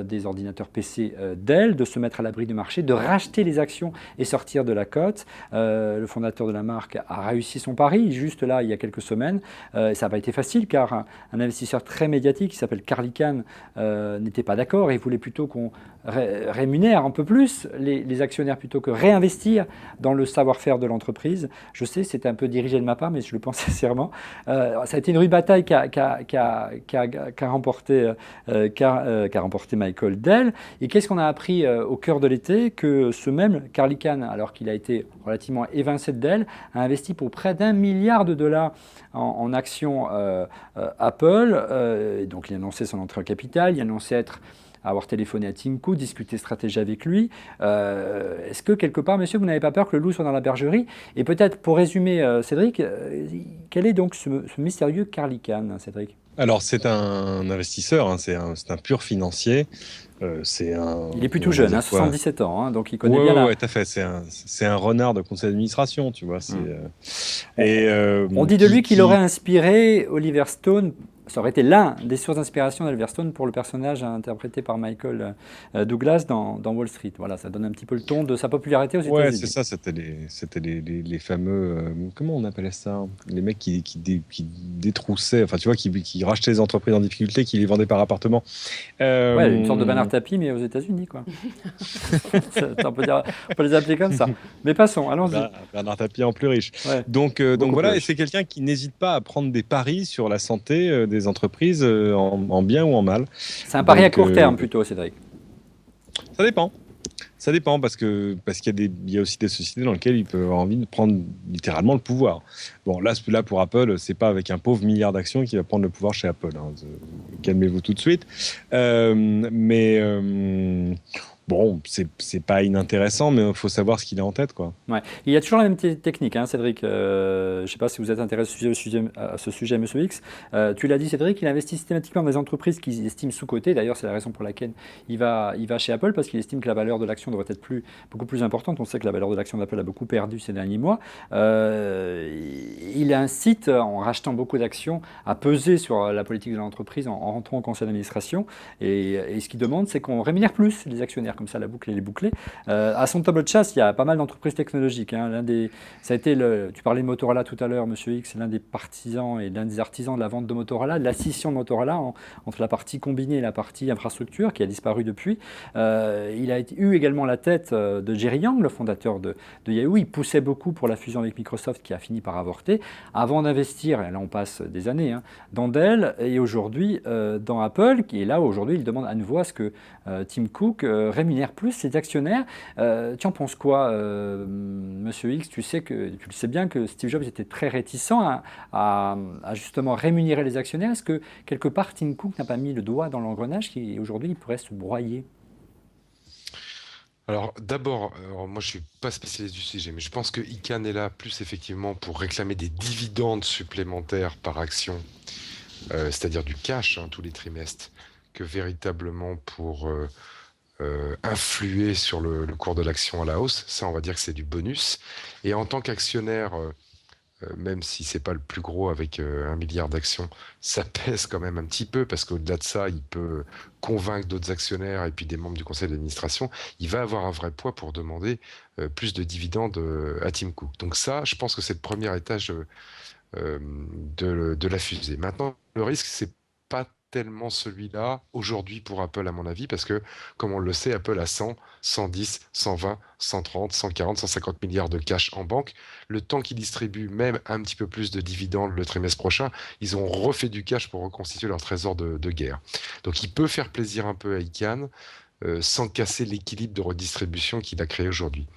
des ordinateurs PC Dell, de se mettre à l'abri du marché, de racheter les actions et sortir de la cote. Le fondateur de la marque a réussi son pari, juste là, il y a quelques semaines. Ça n'a pas été facile, car un investisseur très médiatique qui s'appelle Carl Icahn n'était pas d'accord et voulait plutôt qu'on rémunère un peu plus les actionnaires plutôt que réinvestir dans le savoir-faire de l'entreprise. Je sais, c'est un peu dirigé de ma part, mais je le pense sincèrement. Ça a été une rude bataille qu'a remporté Michael Dell. Et qu'est-ce qu'on a appris au cœur de l'été? Que ce même Carl Icahn, alors qu'il a été relativement évincé de Dell, a investi pour près d'1 milliard de dollars en actions Apple. Donc il a annoncé son entrée en capital, il a annoncé avoir téléphoné à Tim Cook, discuter stratégie avec lui. Est-ce que quelque part, monsieur, vous n'avez pas peur que le loup soit dans la bergerie? Et peut-être pour résumer, Cédric, quel est donc ce mystérieux Carl Icahn, Cédric? Alors, c'est un investisseur, hein, c'est un pur financier. Il est plutôt jeune, 77 ans, hein, donc il connaît bien tout à fait. C'est un renard de conseil d'administration, tu vois. On dit de lui qu'il aurait inspiré Oliver Stone Ça aurait été l'un des sources d'inspiration d'Elverstone pour le personnage interprété par Michael Douglas dans Wall Street. Voilà, ça donne un petit peu le ton de sa popularité aux Ouais, États-Unis. c'est ça, c'était les fameux, comment on appelait ça? Les mecs qui détroussaient, enfin tu vois, qui rachetaient les entreprises en difficulté, qui les vendaient par appartement. Ouais, une sorte de Euh, Bernard Tapie, mais aux États-Unis, quoi. On peut les appeler comme ça. Mais passons, allons-y. Bernard Tapie en plus riche. Ouais, Donc beaucoup plus voilà, et riche. c'est quelqu'un qui n'hésite pas à prendre des paris sur la santé des entreprises en bien ou en mal. C'est un pari à Donc court terme plutôt, Cédric. ça dépend. Ça dépend parce qu'il y a aussi des sociétés dans lesquelles il peut avoir envie de prendre littéralement le pouvoir. Bon, là pour Apple, c'est pas avec un pauvre milliard d'actions qu'il va prendre le pouvoir chez Apple, hein. Calmez-vous tout de suite. Bon, c'est pas inintéressant, mais il faut savoir ce qu'il a en tête, quoi. Ouais. Il y a toujours la même technique, hein, Cédric. Je ne sais pas si vous êtes intéressé à ce sujet, Monsieur X. Tu l'as dit, Cédric, il investit systématiquement dans des entreprises qu'il estime sous-cotées. D'ailleurs, c'est la raison pour laquelle il va chez Apple, parce qu'il estime que la valeur de l'action devrait être beaucoup plus importante. On sait que la valeur de l'action d'Apple a beaucoup perdu ces derniers mois. Il incite, en rachetant beaucoup d'actions, à peser sur la politique de l'entreprise en rentrant au conseil d'administration. Et ce qu'il demande, c'est qu'on rémunère plus les actionnaires. Comme ça, la boucle est bouclée. À son tableau de chasse, il y a pas mal d'entreprises technologiques, hein. Ça a été tu parlais de Motorola tout à l'heure, Monsieur X, c'est l'un des partisans et l'un des artisans de la vente de Motorola, de la scission de Motorola entre la partie combinée et la partie infrastructure, qui a disparu depuis. Il a eu également la tête de Jerry Yang, le fondateur de Yahoo. Il poussait beaucoup pour la fusion avec Microsoft, qui a fini par avorter, avant d'investir, et là on passe des années, hein, dans Dell et aujourd'hui dans Apple, qui est là aujourd'hui, il demande à nouveau à ce que Tim Cook rémunère plus ses actionnaires. Tu en penses quoi, Monsieur X? Tu le sais bien que Steve Jobs était très réticent à justement rémunérer les actionnaires. Est-ce que quelque part Tim Cook n'a pas mis le doigt dans l'engrenage qui aujourd'hui il pourrait se broyer? Alors d'abord, moi je suis pas spécialiste du sujet, mais je pense que Icahn est là plus effectivement pour réclamer des dividendes supplémentaires par action, c'est-à-dire du cash, hein, tous les trimestres, que véritablement pour influer sur le cours de l'action à la hausse. Ça, on va dire que c'est du bonus. Et en tant qu'actionnaire, même si c'est pas le plus gros avec 1 milliard d'actions, ça pèse quand même un petit peu parce qu'au-delà de ça, il peut convaincre d'autres actionnaires et puis des membres du conseil d'administration. Il va avoir un vrai poids pour demander plus de dividendes à Tim Cook. Donc ça, je pense que c'est le premier étage de la fusée. Maintenant, le risque, c'est pas tellement celui-là aujourd'hui pour Apple, à mon avis, parce que, comme on le sait, Apple a 100, 110, 120, 130, 140, 150 milliards de cash en banque. Le temps qu'ils distribuent même un petit peu plus de dividendes le trimestre prochain, ils ont refait du cash pour reconstituer leur trésor de guerre. Donc, il peut faire plaisir un peu à Icahn, sans casser l'équilibre de redistribution qu'il a créé aujourd'hui.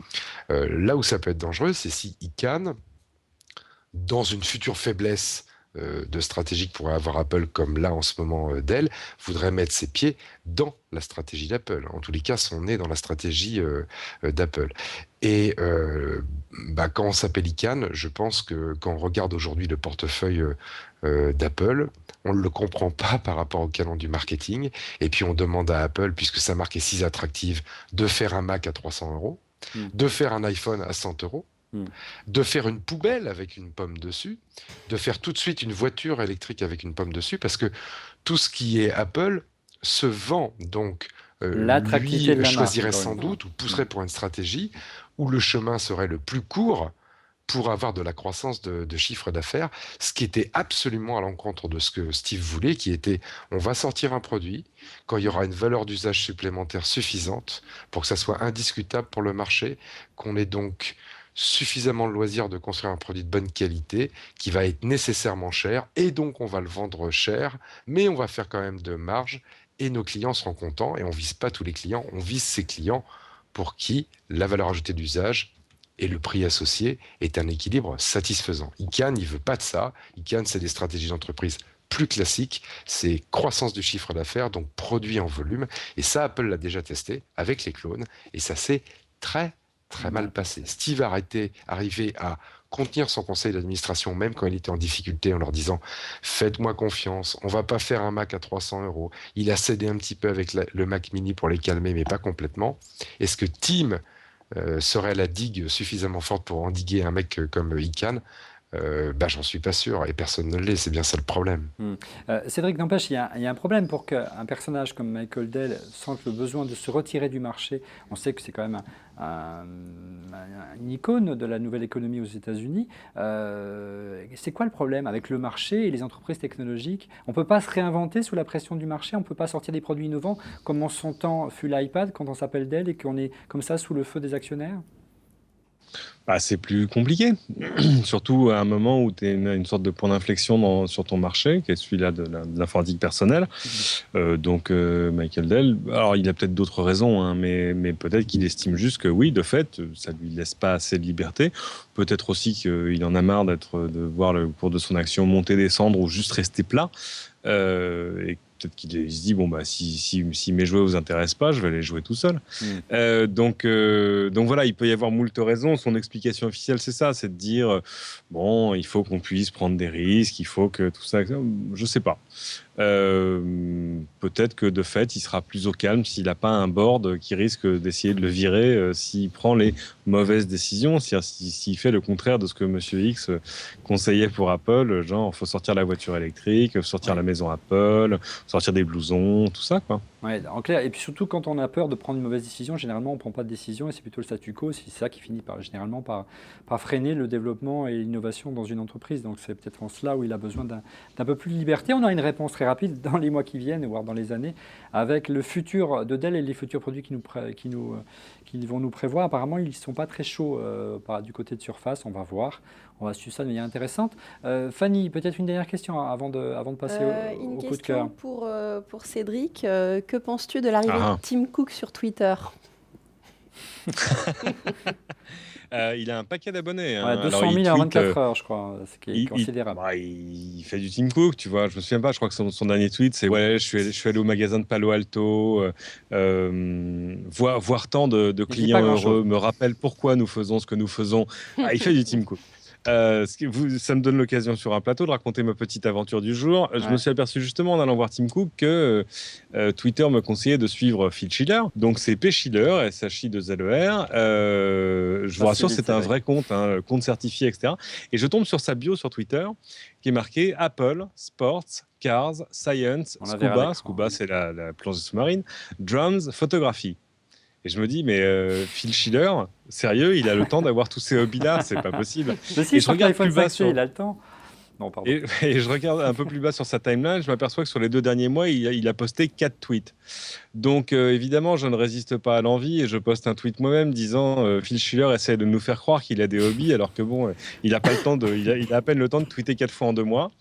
Là où ça peut être dangereux, c'est si Icahn, dans une future faiblesse de stratégie que pourrait avoir Apple, comme là en ce moment Dell, voudrait mettre ses pieds dans la stratégie d'Apple. En tous les cas, son nez dans la stratégie d'Apple. Et quand on s'appelle Icahn, je pense que quand on regarde aujourd'hui le portefeuille d'Apple, on ne le comprend pas par rapport au canon du marketing. Et puis on demande à Apple, puisque sa marque est si attractive, de faire un Mac à 300 €, de faire un iPhone à 100 €, de faire une poubelle avec une pomme dessus, de faire tout de suite une voiture électrique avec une pomme dessus, parce que tout ce qui est Apple se vend. Donc, L'attractivité de lui la marque, choisirait encore sans une fois. doute ou pousserait pour une stratégie où le chemin serait le plus court pour avoir de la croissance de chiffre d'affaires, ce qui était absolument à l'encontre de ce que Steve voulait, qui était on va sortir un produit quand il y aura une valeur d'usage supplémentaire suffisante pour que ça soit indiscutable pour le marché, qu'on ait donc suffisamment de loisir de construire un produit de bonne qualité qui va être nécessairement cher, et donc on va le vendre cher, mais on va faire quand même de marge et nos clients seront contents. Et on vise pas tous les clients, on vise ces clients pour qui la valeur ajoutée d'usage et le prix associé est un équilibre satisfaisant. Icahn, il veut pas de ça. Icahn, c'est des stratégies d'entreprise plus classiques, c'est croissance du chiffre d'affaires, donc produit en volume. Et ça, Apple l'a déjà testé avec les clones, et ça s'est très mal passé. Steve a arrivé à contenir son conseil d'administration, même quand il était en difficulté, en leur disant « Faites-moi confiance, on va pas faire un Mac à 300 €. » Il a cédé un petit peu avec le Mac mini pour les calmer, mais pas complètement. Est-ce que Tim serait la digue suffisamment forte pour endiguer un mec comme Icahn? J'en suis pas sûr et personne ne l'est. C'est bien ça le problème. Cédric, n'empêche, il y a un problème pour qu'un personnage comme Michael Dell sente le besoin de se retirer du marché. On sait que c'est quand même une icône de la nouvelle économie aux États-Unis. C'est quoi le problème avec le marché et les entreprises technologiques? On ne peut pas se réinventer sous la pression du marché, on ne peut pas sortir des produits innovants comme en son temps fut l'iPad quand on s'appelle Dell et qu'on est comme ça sous le feu des actionnaires? C'est plus compliqué, surtout à un moment où tu es une sorte de point d'inflexion sur ton marché, qui est celui-là de l'informatique personnelle. Michael Dell, alors il a peut-être d'autres raisons, hein, mais peut-être qu'il estime juste que oui, de fait, ça lui laisse pas assez de liberté. Peut-être aussi qu'il en a marre de voir le cours de son action monter, descendre ou juste rester plat. Et peut-être qu'il se dit si mes jouets vous intéressent pas, je vais les jouer tout seul. Donc voilà, il peut y avoir moult raisons. Son explication officielle, c'est ça, c'est de dire il faut qu'on puisse prendre des risques, il faut que tout ça. Je sais pas. Peut-être que de fait, il sera plus au calme s'il n'a pas un board qui risque d'essayer de le virer s'il prend les mauvaises décisions, c'est-à-dire s'il fait le contraire de ce que Monsieur X conseillait pour Apple, genre faut sortir la voiture électrique, faut sortir la maison Apple, sortir des blousons, tout ça quoi. Ouais, en clair, et puis surtout quand on a peur de prendre une mauvaise décision, généralement on ne prend pas de décision et c'est plutôt le statu quo, c'est ça qui finit généralement par freiner le développement et l'innovation dans une entreprise. Donc c'est peut-être en cela où il a besoin d'un peu plus de liberté. On a une réponse très rapide dans les mois qui viennent, voire dans les années, avec le futur de Dell et les futurs produits qui vont nous prévoir. Apparemment, ils ne sont pas très chauds du côté de Surface, on va voir. On va suivre ça de manière intéressante. Fanny, peut-être une dernière question avant de passer au coup de cœur. Une question pour Cédric. Que penses-tu de l'arrivée de Tim Cook sur Twitter? Il a un paquet d'abonnés. 200 000 en 24 heures, je crois, ce qui est considérable. Il fait du Tim Cook, tu vois. Je me souviens pas, je crois que son dernier tweet, c'est « je suis allé au magasin de Palo Alto, voir tant de clients heureux, me rappelle pourquoi nous faisons ce que nous faisons. » Il fait du Tim Cook. Ça me donne l'occasion sur un plateau de raconter ma petite aventure du jour. Je me suis aperçu justement en allant voir Tim Cook que Twitter me conseillait de suivre Phil Schiller. Donc c'est P. Schiller, SHI2LER. Je vous rassure, c'est un vrai compte, compte certifié, etc. Et je tombe sur sa bio sur Twitter qui est marqué Apple, Sports, Cars, Science, Scuba, c'est la plongée sous-marine, Drums, photographie. Et je me dis, mais Phil Schiller, sérieux, il a le temps d'avoir tous ces hobbies-là, c'est pas possible. Et je regarde plus bas il a le temps. Non, pardon. Et je regarde un peu plus bas sur sa timeline, je m'aperçois que sur les 2 derniers mois, il a posté 4 tweets. Donc évidemment, je ne résiste pas à l'envie et je poste un tweet moi-même disant Phil Schiller essaie de nous faire croire qu'il a des hobbies alors que il a pas le temps il a à peine le temps de tweeter 4 fois en 2 mois.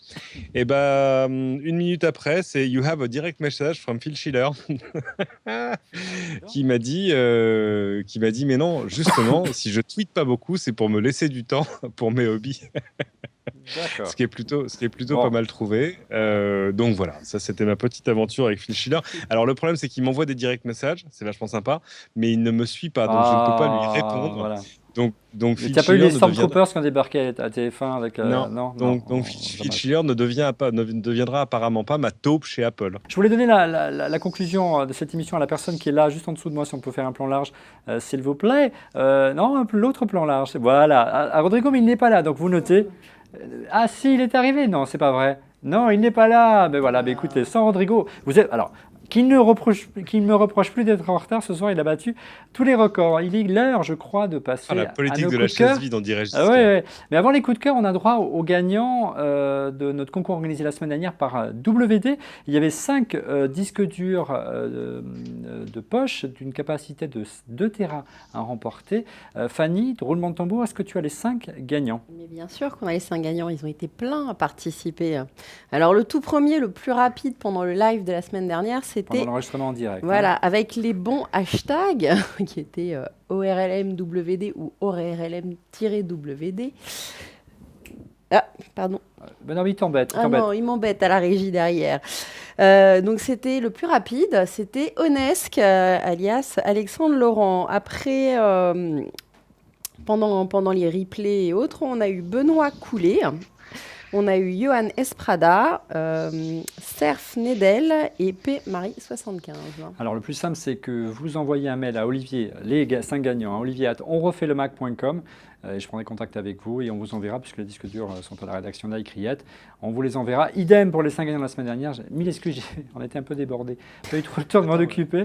Et 1 minute après, c'est You have a direct message from Phil Schiller qui m'a dit mais non, justement, si je tweete pas beaucoup, c'est pour me laisser du temps pour mes hobbies. Ce qui est plutôt pas mal trouvé. Donc voilà, ça c'était ma petite aventure avec Phil Schiller. Alors le problème c'est qu'il m'envoie des direct messages, c'est vachement sympa, mais il ne me suit pas, donc je ne peux pas lui répondre. Voilà. Donc Phil Schiller. Tu n'as pas eu les Stormtroopers qui ont débarqué à TF1 avec. Non. Donc Phil Schiller ne deviendra apparemment pas ma taupe chez Apple. Je voulais donner la conclusion de cette émission à la personne qui est là, juste en dessous de moi, si on peut faire un plan large, s'il vous plaît. Non, l'autre plan large. Voilà. À Rodrigo, mais il n'est pas là, donc vous notez. Ah si, il est arrivé. Non, c'est pas vrai. Non, il n'est pas là. Mais voilà, écoutez, sans Rodrigo, vous êtes. Alors, qu'il ne me reproche plus d'être en retard. Ce soir, il a battu tous les records. Il est l'heure, je crois, de passer la politique à nos de la chaise vide, on dirait. Ouais. Mais avant les coups de cœur, on a droit aux gagnants de notre concours organisé la semaine dernière par WD. Il y avait 5 disques durs de poche d'une capacité de 2 Tera à remporter. Fanny, roulement de tambour, est-ce que tu as les 5 gagnants? Mais bien sûr qu'on a les 5 gagnants. Ils ont été pleins à participer. Alors, le tout premier, le plus rapide pendant le live de la semaine dernière, c'était pendant l'enregistrement en direct. Voilà, avec les bons hashtags qui étaient ORLMWD ou ORLM-WD. Ah, pardon. Non, il t'embête. Non, il m'embête à la régie derrière. Donc, c'était le plus rapide, c'était Onesque, alias Alexandre Laurent. Après, pendant les replays et autres, on a eu Benoît Coulet. On a eu Johan Esprada, Serf Nedel et P. Marie 75. Alors le plus simple, c'est que vous envoyez un mail à Olivier, les 5 gagnants, à olivier@onrefaitlemag.com. et je prendrai contact avec vous et on vous enverra, puisque les disques durs sont à la rédaction d'iCriette. On vous les enverra. Idem pour les 5 gagnants de la semaine dernière. J'ai mille excuses, on était un peu débordés. J'ai eu trop le temps de m'en occuper.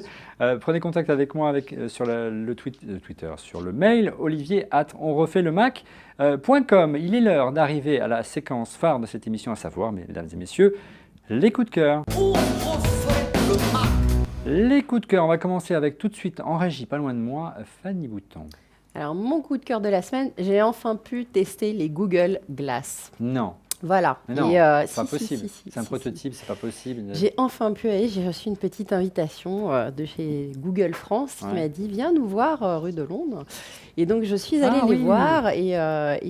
Prenez contact avec moi sur le Twitter, sur le mail olivier@onrefaitlemac.com. Il est l'heure d'arriver à la séquence phare de cette émission, à savoir, mesdames et messieurs, les coups de cœur. Les coups de cœur, on va commencer avec tout de suite en régie, pas loin de moi, Fanny Bouton. Alors, mon coup de cœur de la semaine, j'ai enfin pu tester les Google Glass. Non. Voilà. Mais non, Et, c'est pas possible. C'est un prototype, c'est pas possible. J'ai enfin pu aller, j'ai reçu une petite invitation de chez Google France qui m'a dit viens nous voir rue de Londres. Et donc je suis allée les voir et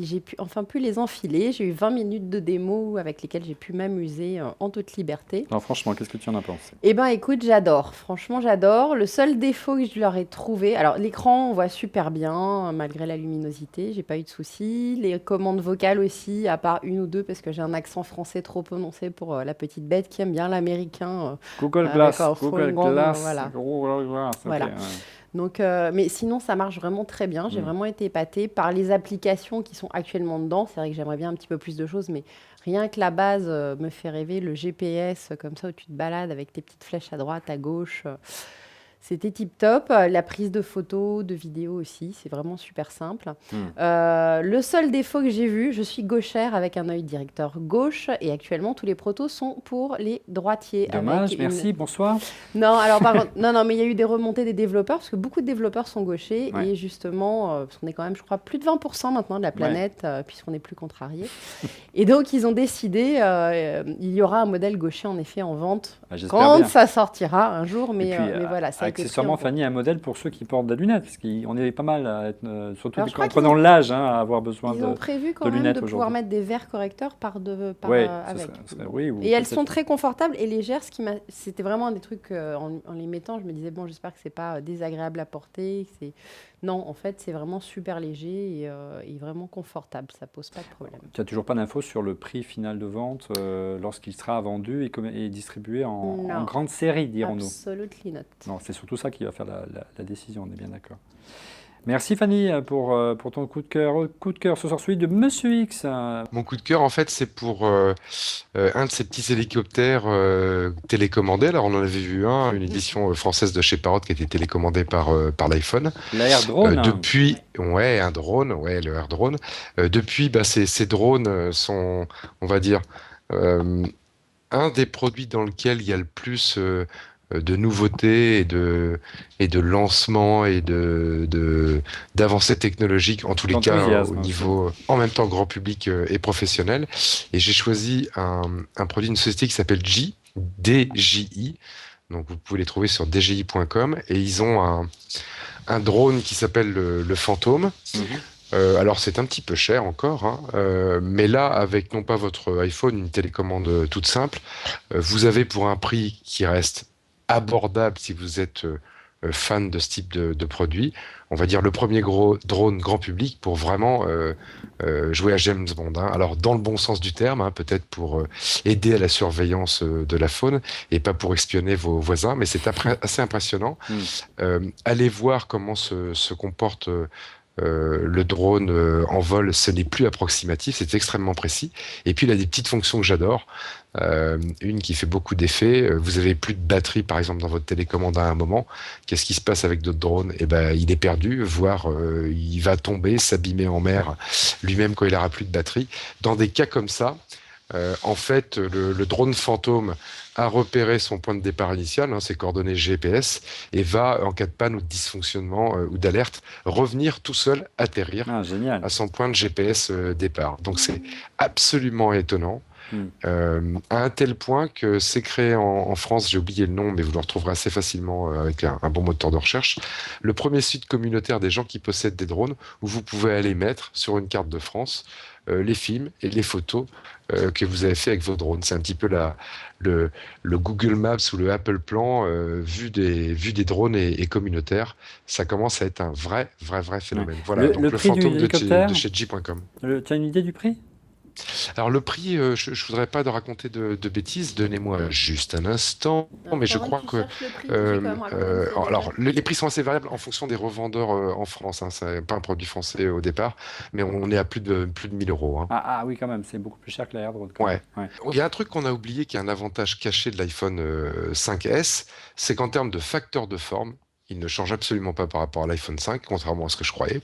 j'ai enfin pu les enfiler. J'ai eu 20 minutes de démo avec lesquelles j'ai pu m'amuser en toute liberté. Alors franchement, qu'est-ce que tu en as pensé? Eh bien écoute, j'adore. Franchement, j'adore. Le seul défaut que je leur ai trouvé, alors l'écran, on voit super bien malgré la luminosité, j'ai pas eu de soucis. Les commandes vocales aussi, à part une ou deux parce que j'ai un accent français trop prononcé pour la petite bête qui aime bien l'américain. Google Glass, Google Glass, voilà. Voilà. Okay, ouais. Donc, mais sinon, ça marche vraiment très bien. J'ai vraiment été épatée par les applications qui sont actuellement dedans. C'est vrai que j'aimerais bien un petit peu plus de choses, mais rien que la base me fait rêver. Le GPS, comme ça, où tu te balades avec tes petites flèches à droite, à gauche. C'était tip top. La prise de photos, de vidéos aussi, c'est vraiment super simple. Le seul défaut que j'ai vu, je suis gauchère avec un œil directeur gauche et actuellement tous les protos sont pour les droitiers. Dommage, merci, bonsoir. Non, alors par contre, non, mais il y a eu des remontées des développeurs parce que beaucoup de développeurs sont gauchers et justement, parce qu'on est quand même, je crois, plus de 20% maintenant de la planète puisqu'on n'est plus contrarié. Et donc ils ont décidé, il y aura un modèle gaucher en effet en vente quand ça sortira un jour, mais voilà, ça a été accessoirement, Fanny, un modèle pour ceux qui portent des lunettes, parce qu'on est pas mal, à être, surtout en prenant l'âge, à avoir besoin de lunettes. Ils ont prévu quand même de pouvoir mettre des verres correcteurs avec. Et elles sont très confortables et légères, c'était vraiment un des trucs, en les mettant, je me disais, bon, j'espère que c'est pas désagréable à porter. Non, en fait, c'est vraiment super léger et vraiment confortable, ça pose pas de problème. Tu n'as toujours pas d'infos sur le prix final de vente lorsqu'il sera vendu et distribué en grande série, dirons-nous. Absolutely not. Non, c'est surtout ça qui va faire la décision, on est bien d'accord. Merci Fanny pour ton coup de cœur. Coup de cœur ce soir, celui de Monsieur X. Mon coup de cœur, en fait, c'est pour un de ces petits hélicoptères télécommandés. Alors, on en avait vu une édition française de chez Parrot qui a été télécommandée par l'iPhone. L'Air Drone. Depuis, un drone, le Air Drone. Depuis, ces drones sont, on va dire, un des produits dans lequel il y a le plus de nouveautés et de lancements et d'avancées technologiques, en tous les cas au niveau, en même temps grand public et professionnel. Et j'ai choisi un produit d'une société qui s'appelle DJI. Donc vous pouvez les trouver sur dji.com et ils ont un drone qui s'appelle le Fantôme. Alors c'est un petit peu cher encore, mais là avec non pas votre iPhone, une télécommande toute simple, vous avez pour un prix qui reste abordable si vous êtes fan de ce type de produit, on va dire le premier gros drone grand public pour vraiment jouer à James Bond. Alors dans le bon sens du terme, peut-être pour aider à la surveillance de la faune et pas pour espionner vos voisins, mais c'est assez impressionnant. Allez voir comment se comporte le drone en vol, ce n'est plus approximatif, c'est extrêmement précis. Et puis il a des petites fonctions que j'adore. Une qui fait beaucoup d'effets. Vous avez plus de batterie, par exemple, dans votre télécommande à un moment. Qu'est-ce qui se passe avec d'autres drones? Il est perdu, voire il va tomber, s'abîmer en mer lui-même quand il n'aura plus de batterie. Dans des cas comme ça, en fait, le drone fantôme a repéré son point de départ initial, ses coordonnées GPS, et va, en cas de panne ou de dysfonctionnement ou d'alerte, revenir tout seul atterrir à son point de GPS départ. Donc c'est absolument étonnant. À un tel point que c'est créé en France, j'ai oublié le nom, mais vous le retrouverez assez facilement avec un bon moteur de recherche, le premier site communautaire des gens qui possèdent des drones, où vous pouvez aller mettre sur une carte de France les films et les photos que vous avez fait avec vos drones. C'est un petit peu le Google Maps ou le Apple Plan vu des drones et communautaires. Ça commence à être un vrai phénomène. Voilà, donc le prix fantôme de chez J.com. Tu as une idée du prix? Alors le prix, je voudrais pas de raconter de bêtises, donnez-moi juste un instant, mais je crois que alors les prix sont assez variables en fonction des revendeurs en France. Hein, c'est pas un produit français au départ, mais on est à plus de 1000 euros. Hein. Oui, quand même, c'est beaucoup plus cher que la AirDrone. Ouais. Ouais. Il y a un truc qu'on a oublié qui est un avantage caché de l'iPhone 5S, c'est qu'en termes de facteur de forme, il ne change absolument pas par rapport à l'iPhone 5, contrairement à ce que je croyais.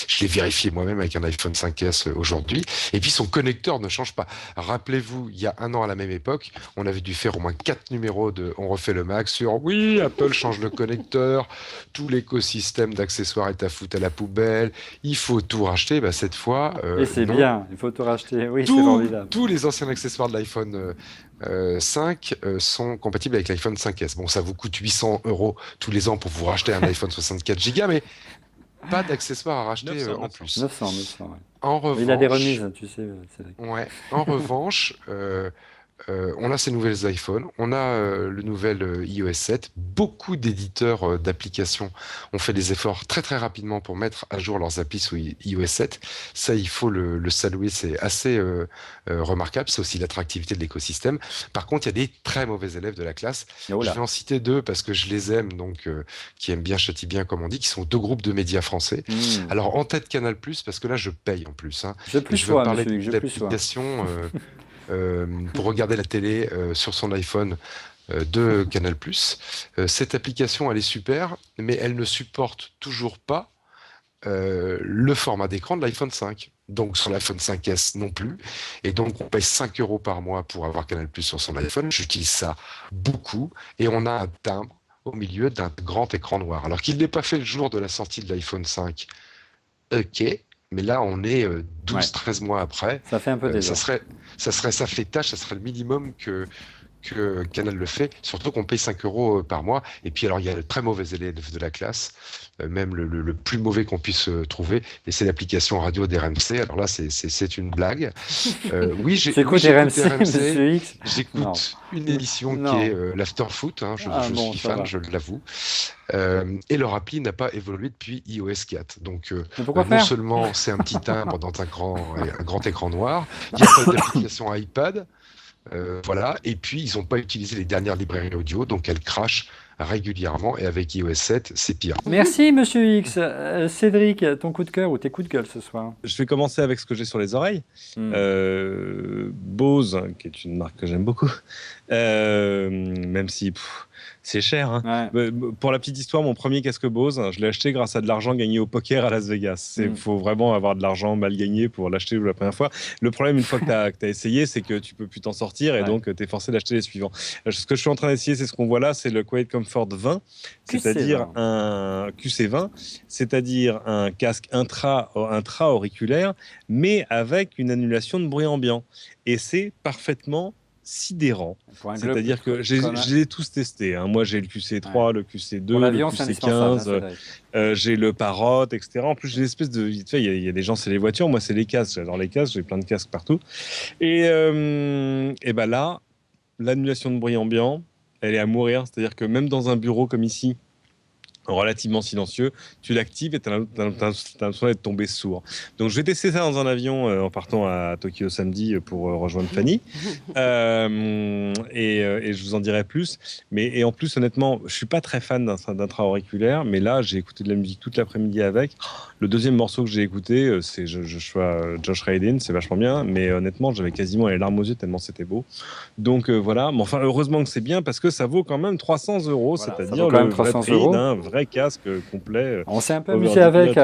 Je l'ai vérifié moi-même avec un iPhone 5S aujourd'hui. Et puis son connecteur ne change pas. Rappelez-vous, il y a un an à la même époque, on avait dû faire au moins 4 numéros de On refait le Mac sur oui, Apple change le connecteur, tout l'écosystème d'accessoires est à foutre à la poubelle, il faut tout racheter. Bah, cette fois, Et c'est non. bien, il faut tout racheter. Oui, c'est formidable. Tous les anciens accessoires de l'iPhone 5 sont compatibles avec l'iPhone 5S. Bon, ça vous coûte 800 € tous les ans pour vous racheter un iPhone 64 Go, mais pas d'accessoires à racheter 900, en plus. 900, ouais. En revanche, Mais il a des remises, tu sais, Cédric. ouais, en revanche, on a ces nouvelles iPhones, on a le nouvel iOS 7. Beaucoup d'éditeurs d'applications ont fait des efforts très très rapidement pour mettre à jour leurs applis sous iOS 7. Ça, il faut le saluer, c'est assez remarquable. C'est aussi l'attractivité de l'écosystème. Par contre, il y a des très mauvais élèves de la classe. Oh Je là. vais en citer deux parce que je les aime, donc qui aiment bien, châtient bien, comme on dit, qui sont deux groupes de médias français. Alors en tête Canal+, parce que là je paye en plus. Hein. Je plus Je vais sois, parler monsieur Hugues, je plus sois. d'applications pour regarder la télé sur son iPhone de Canal+. Cette application, elle est super, mais elle ne supporte toujours pas le format d'écran de l'iPhone 5. Donc sur l'iPhone 5S non plus. Et donc on paye 5 € par mois pour avoir Canal+ sur son iPhone. J'utilise ça beaucoup. Et on a un timbre au milieu d'un grand écran noir. Alors qu'il n'est pas fait le jour de la sortie de l'iPhone 5. Ok. Mais là, on est 12-13 mois après. Ça fait un peu déjà. Ça fait tâche, ça serait le minimum que Canal le fait, surtout qu'on paye 5 € par mois. Et puis alors, il y a le très mauvais élève de la classe, même le plus mauvais qu'on puisse trouver, et c'est l'application radio d'RMC. Alors là, c'est une blague. Oui, J'écoute j'écoute RMC, monsieur X. Non. J'écoute une émission Non. qui est l'Afterfoot, hein, je suis ça fan, va. je l'avoue. Et leur appli n'a pas évolué depuis iOS 4. Donc, Mais pourquoi non faire seulement c'est un petit timbre dans un grand écran noir, il n'y a pas d'application iPad, voilà, et puis ils n'ont pas utilisé les dernières librairies audio, donc elles crachent régulièrement, et avec iOS 7, c'est pire. Merci, monsieur X. Cédric, ton coup de cœur ou tes coups de gueule ce soir? Je vais commencer avec ce que j'ai sur les oreilles. Bose, qui est une marque que j'aime beaucoup, même si c'est cher. Hein. Ouais. Pour la petite histoire, mon premier casque Bose, je l'ai acheté grâce à de l'argent gagné au poker à Las Vegas. Il faut vraiment avoir de l'argent mal gagné pour l'acheter la première fois. Le problème, une fois que tu as essayé, c'est que tu peux plus t'en sortir et donc tu es forcé d'acheter les suivants. Ce que je suis en train d'essayer, c'est ce qu'on voit là, c'est le Quiet Comfort 20, c'est-à-dire un QC20, c'est-à-dire un casque intra-auriculaire, mais avec une annulation de bruit ambiant. Et c'est parfaitement sidérant. C'est-à-dire que je les ai tous testés. Hein. Moi, j'ai le QC3, le QC2, le QC15, j'ai le Parrot, etc. En plus, j'ai une espèce de... Tu sais, il y a des gens, c'est les voitures. Moi, c'est les casques. J'adore les casques. J'ai plein de casques partout. Et ben là, l'annulation de bruit ambiant, elle est à mourir. C'est-à-dire que même dans un bureau comme ici, relativement silencieux, tu l'actives et tu as l'impression d'être tombé sourd. Donc je vais tester ça dans un avion en partant à Tokyo samedi pour rejoindre Fanny et je vous en dirai plus. Et en plus, honnêtement, je suis pas très fan d'intra-auriculaire, mais là j'ai écouté de la musique toute l'après-midi avec. Le deuxième morceau que j'ai écouté, c'est Josh Radin, c'est vachement bien, mais honnêtement j'avais quasiment les larmes aux yeux tellement c'était beau. Donc voilà, mais enfin heureusement que c'est bien parce que ça vaut quand même 300 €, voilà, c'est-à-dire le vrai prix d'un vrai casque complet. On s'est un peu amusé avec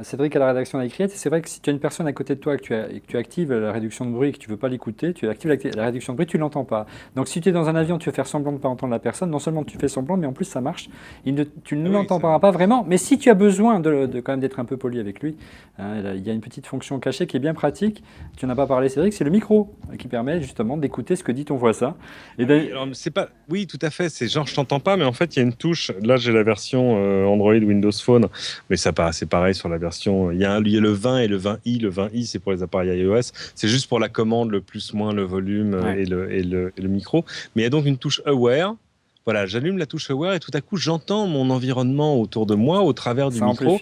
Cédric à la rédaction de la Criette. C'est vrai que si tu as une personne à côté de toi et que tu actives la réduction de bruit et que tu ne veux pas l'écouter, tu actives la réduction de bruit, tu ne l'entends pas. Donc si tu es dans un avion, tu veux faire semblant de ne pas entendre la personne, non seulement tu fais semblant, mais en plus ça marche. Tu ne l'entendras pas vraiment. Mais si tu as besoin de quand même d'être un peu poli avec lui, il y a une petite fonction cachée qui est bien pratique. Tu n'en as pas parlé, Cédric, c'est le micro qui permet justement d'écouter ce que dit ton voisin. Oui, tout à fait. C'est genre je t'entends pas, mais en fait il y a une touche. Là j'ai la version Android Windows Phone, mais ça c'est pareil sur la version. Il y a le 20 et le 20i. Le 20i c'est pour les appareils iOS. C'est juste pour la commande, le plus moins, le volume et le micro. Mais il y a donc une touche Aware. Voilà, j'allume la touche Aware et tout à coup j'entends mon environnement autour de moi au travers du micro.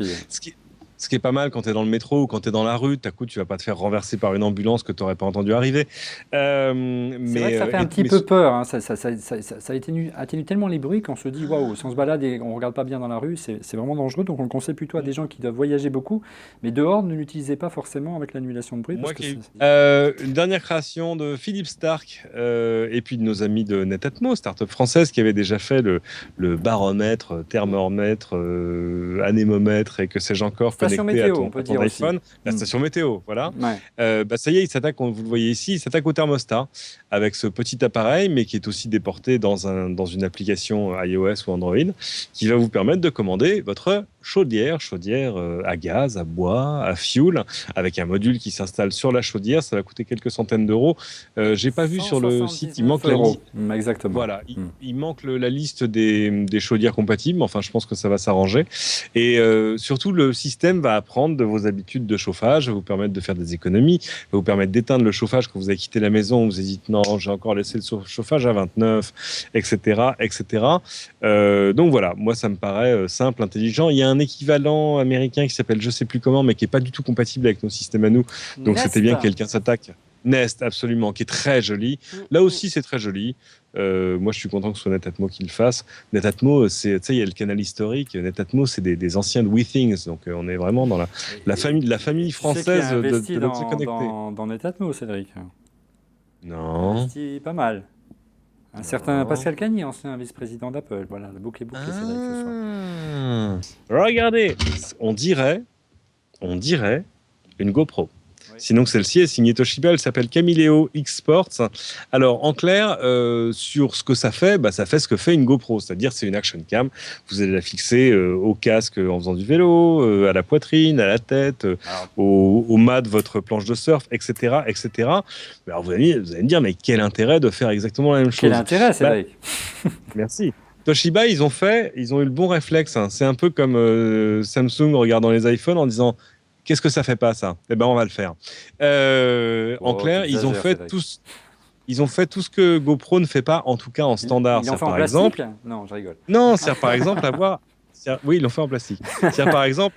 Ce qui est pas mal quand tu es dans le métro ou quand tu es dans la rue, d'un coup, tu vas pas te faire renverser par une ambulance que tu n'aurais pas entendu arriver. C'est vrai que ça fait un petit peu peur. Hein. Ça atténue tellement les bruits qu'on se dit waouh, si on se balade et on regarde pas bien dans la rue, c'est vraiment dangereux. Donc on le conseille plutôt à des gens qui doivent voyager beaucoup. Mais dehors, ne l'utilisez pas forcément avec l'annulation de bruit. Une dernière création de Philippe Stark et puis de nos amis de Netatmo, start-up française qui avait déjà fait le baromètre, thermomètre, anémomètre et que sais-je encore station connecté météo, à ton iPhone. La station météo, voilà. Ouais. Ça y est, il s'attaque, vous le voyez ici, il s'attaque au thermostat avec ce petit appareil, mais qui est aussi déporté dans une application iOS ou Android, qui va vous permettre de commander votre chaudière à gaz, à bois, à fuel, avec un module qui s'installe sur la chaudière. Ça va coûter quelques centaines d'euros. J'ai pas vu sur le site, il manque la liste. Exactement. Voilà, il manque la liste des chaudières compatibles. Enfin, je pense que ça va s'arranger. Et surtout, le système va apprendre de vos habitudes de chauffage, va vous permettre de faire des économies, va vous permettre d'éteindre le chauffage quand vous avez quitté la maison. Vous avez dit non, j'ai encore laissé le chauffage à 29, etc., etc. Donc voilà, moi ça me paraît simple, intelligent. Il y a un équivalent américain qui s'appelle je sais plus comment, mais qui est pas du tout compatible avec nos systèmes à nous. Donc Nest. c'était bien que quelqu'un s'attaque. Nest, absolument, qui est très joli. Là aussi, c'est très joli. Moi, je suis content que ce soit Netatmo qui le fasse. Netatmo, il y a le canal historique. Netatmo, c'est des anciens de WeThings. Donc, on est vraiment dans la famille française de l'objet connecté. Dans Netatmo, Cédric. Non. Investi pas mal. Un certain Pascal Cagny, ancien vice-président d'Apple. Voilà, le bouclé Cédric ce soir. Regardez, on dirait une GoPro. Sinon, celle-ci est signée Toshiba, elle s'appelle Camileo X Sports. Alors, en clair, sur ce que ça fait ce que fait une GoPro, c'est-à-dire c'est une action cam. Vous allez la fixer au casque en faisant du vélo, à la poitrine, à la tête, au mât de votre planche de surf, etc., etc. Alors, vous allez me dire, mais quel intérêt de faire exactement la même chose? Quel intérêt, c'est vrai. Merci. Toshiba, ils ont eu le bon réflexe. Hein. C'est un peu comme Samsung regardant les iPhones en disant qu'est-ce que ça fait pas ça? Eh ben on va le faire. En clair, ils ont fait tout ce que GoPro ne fait pas, en tout cas en standard. Ils l'ont fait en plastique? Non, je rigole. Non, c'est par exemple avoir. Oui, ils l'ont fait en plastique. C'est par exemple,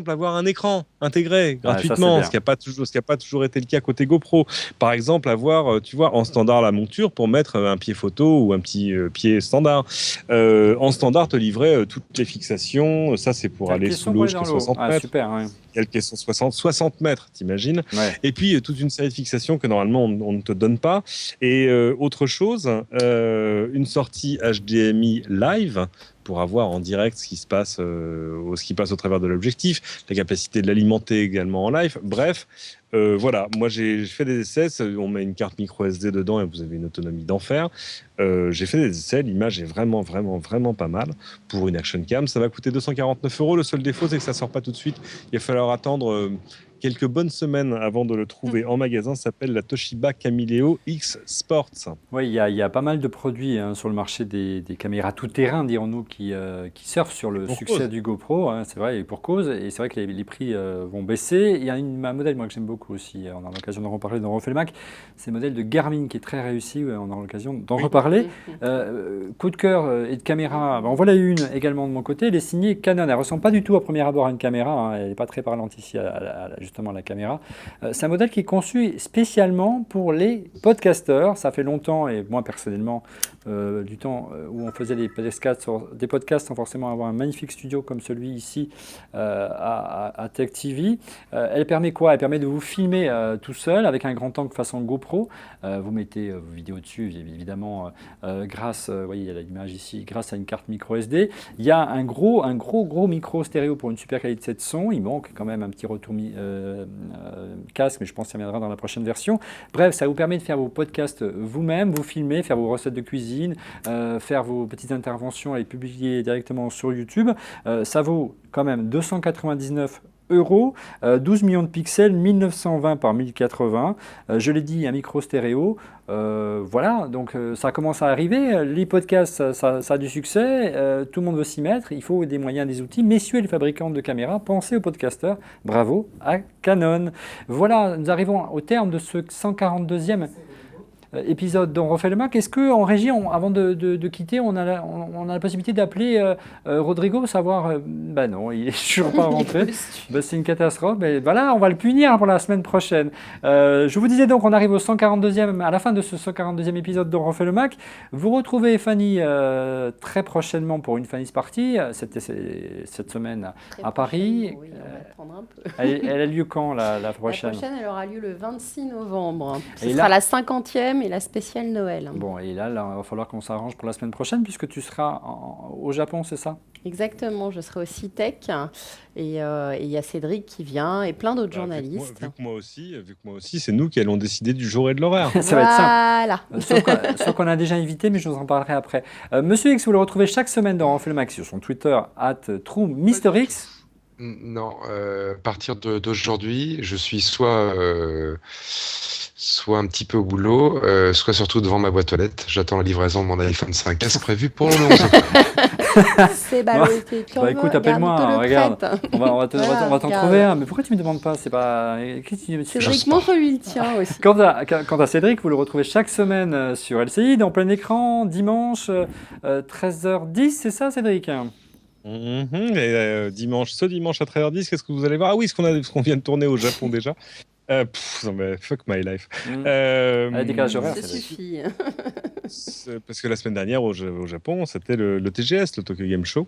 avoir un écran intégré gratuitement, ce qui n'a pas toujours été le cas côté GoPro. Par exemple, avoir, tu vois, en standard la monture pour mettre un pied photo ou un petit pied standard. En standard, te livrer toutes les fixations. Ça, c'est pour aller sous l'eau jusqu'à 60 mètres. Super, ouais. Quelques 60 mètres, t'imagines. Ouais. Et puis, toute une série de fixations que normalement, on ne te donne pas. Et autre chose, une sortie HDMI live pour avoir en direct ce qui se passe au travers de l'objectif, la capacité de l'alimenter également en live. Bref, voilà, moi j'ai fait des essais, on met une carte micro SD dedans et vous avez une autonomie d'enfer. J'ai fait des essais, l'image est vraiment, vraiment, vraiment pas mal pour une action cam. Ça va coûter 249 €. Le seul défaut, c'est que ça sort pas tout de suite. Il va falloir attendre quelques bonnes semaines avant de le trouver en magasin. Ça s'appelle la Toshiba Camileo X Sports. Oui, il y a pas mal de produits sur le marché des caméras tout-terrain, dirons-nous, qui surfent sur le succès du GoPro. Hein, c'est vrai, et pour cause. Et c'est vrai que les prix vont baisser. Il y a un modèle moi, que j'aime beaucoup aussi. On a l'occasion d'en reparler dans Refait le Mac. C'est le modèle de Garmin qui est très réussi. On a l'occasion d'en reparler. Coup de cœur et de caméra. En voilà une également de mon côté. Elle est signée Canon. Elle ne ressemble pas du tout à premier abord à une caméra. Hein. Elle n'est pas très parlante ici justement la caméra. C'est un modèle qui est conçu spécialement pour les podcasteurs. Ça fait longtemps, et moi personnellement, du temps où on faisait des podcasts sans forcément avoir un magnifique studio comme celui ici à Tech TV. Elle permet quoi? Elle permet de vous filmer tout seul avec un grand angle façon GoPro. Vous mettez vos vidéos dessus, évidemment, grâce, vous voyez, il y a l'image ici, grâce à une carte micro SD. Il y a un gros micro stéréo pour une super qualité de son. Il manque quand même un petit retour casque, mais je pense que ça viendra dans la prochaine version. Bref, ça vous permet de faire vos podcasts vous-même, vous filmer, faire vos recettes de cuisine, faire vos petites interventions et les publier directement sur YouTube. Ça vaut quand même 299 €, 12 millions de pixels, 1920 par 1080. Je l'ai dit, un micro stéréo. Voilà, donc ça commence à arriver. Les podcasts, ça a du succès. Tout le monde veut s'y mettre. Il faut des moyens, des outils. Messieurs les fabricants de caméras, pensez aux podcasteurs. Bravo à Canon. Voilà, nous arrivons au terme de ce 142e. épisode d'On refait le Mac. Est-ce qu'en régie, avant de quitter, on a la possibilité d'appeler Rodrigo pour savoir... bah non, il est toujours pas rentré. Bah, c'est une catastrophe. Mais voilà, on va le punir pour la semaine prochaine. Je vous disais donc, on arrive au 142e, à la fin de ce 142e épisode d'On refait le Mac. Vous retrouvez Fanny très prochainement pour une Fanny's Party. C'était cette semaine à Paris. Oui, on va attendre un peu. Elle a lieu quand, la prochaine? La prochaine, elle aura lieu le 26 novembre. Ce Et sera là- la 50e et la spéciale Noël. Bon, et là, il va falloir qu'on s'arrange pour la semaine prochaine, puisque tu seras au Japon, c'est ça? Exactement, je serai au CITEC et il y a Cédric qui vient et plein d'autres journalistes. Vu que moi aussi, c'est nous qui allons décider du jour et de l'horaire. Ça va être simple. Voilà. Sauf qu'on a déjà invité, mais je vous en parlerai après. Monsieur X, vous le retrouvez chaque semaine dans On fait le Mac sur son Twitter, @TrueMrX. Non, à partir d'aujourd'hui, je suis soit un petit peu au boulot, soit surtout devant ma boîte aux lettres. J'attends la livraison de mon iPhone 5S prévu pour le 11 octobre. C'est ballotté. Bah écoute, appelle-moi, regarde. On va Voilà, t'en regarde. trouver un. Mais pourquoi tu me demandes pas? C'est pas. Cédric, montre-lui le tien aussi. Quant à Cédric, vous le retrouvez chaque semaine sur LCI, en plein écran, dimanche, 13h10, c'est ça, Cédric? Et ce dimanche à 13h10, qu'est-ce que vous allez voir? Ah oui, ce qu'on vient de tourner au Japon déjà. Non mais fuck my life. Allez, décalage horaire, Ça Cédric. suffit. Parce que la semaine dernière au Japon, c'était le TGS, le Tokyo Game Show.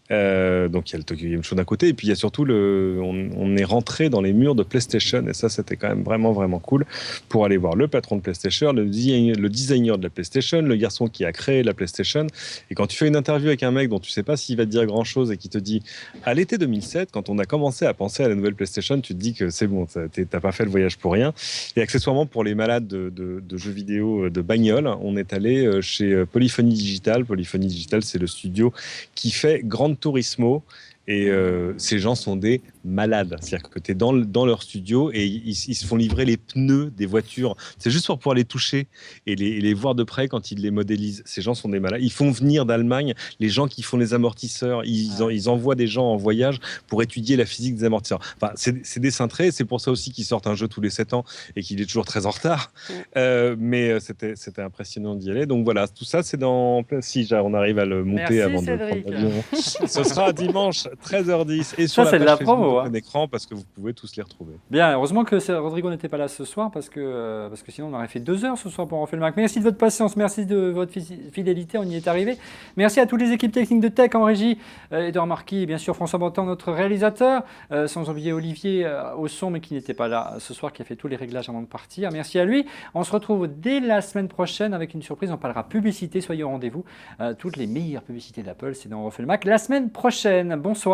Donc il y a le Tokyo Game Show d'un côté, et puis il y a surtout on est rentré dans les murs de PlayStation, et ça c'était quand même vraiment vraiment cool pour aller voir le patron de PlayStation, le designer de la PlayStation, le garçon qui a créé la PlayStation. Et quand tu fais une interview avec un mec dont tu sais pas s'il va te dire grand chose et qui te dit à l'été 2007, quand on a commencé à penser à la nouvelle PlayStation, tu te dis que c'est bon, t'as pas fait le voyage pour rien. Et accessoirement, pour les malades de jeux vidéo de bagnole, on est allé chez Polyphony Digital. Polyphony Digital, c'est le studio qui fait Gran Turismo. Et ces gens sont des malades. C'est-à-dire que tu es dans leur studio et ils se font livrer les pneus des voitures. C'est juste pour pouvoir les toucher et les voir de près quand ils les modélisent. Ces gens sont des malades. Ils font venir d'Allemagne les gens qui font les amortisseurs. Ils envoient des gens en voyage pour étudier la physique des amortisseurs. Enfin, c'est des cintrés. C'est pour ça aussi qu'ils sortent un jeu tous les 7 ans et qu'il est toujours très en retard. Mais c'était impressionnant d'y aller. Donc voilà, tout ça, c'est dans... Si on arrive à le monter. Merci, avant Cédric. de prendre l'avion. Ce sera dimanche 13h10 et sur Ça, la c'est de page la Facebook promo, de plein écran parce que vous pouvez tous les retrouver. Bien, heureusement que Rodrigo n'était pas là ce soir parce que sinon on aurait fait 2 heures ce soir pour On fait le Mac. Merci de votre patience, merci de votre fidélité, on y est arrivé. Merci à toutes les équipes techniques de Tech en régie, Edouard Marquis et bien sûr François Bontemps, notre réalisateur, sans oublier Olivier au son mais qui n'était pas là ce soir, qui a fait tous les réglages avant de partir. Merci à lui. On se retrouve dès la semaine prochaine avec une surprise, on parlera publicité, soyez au rendez-vous. Toutes les meilleures publicités d'Apple, c'est dans On refait le Mac la semaine prochaine. Bonsoir.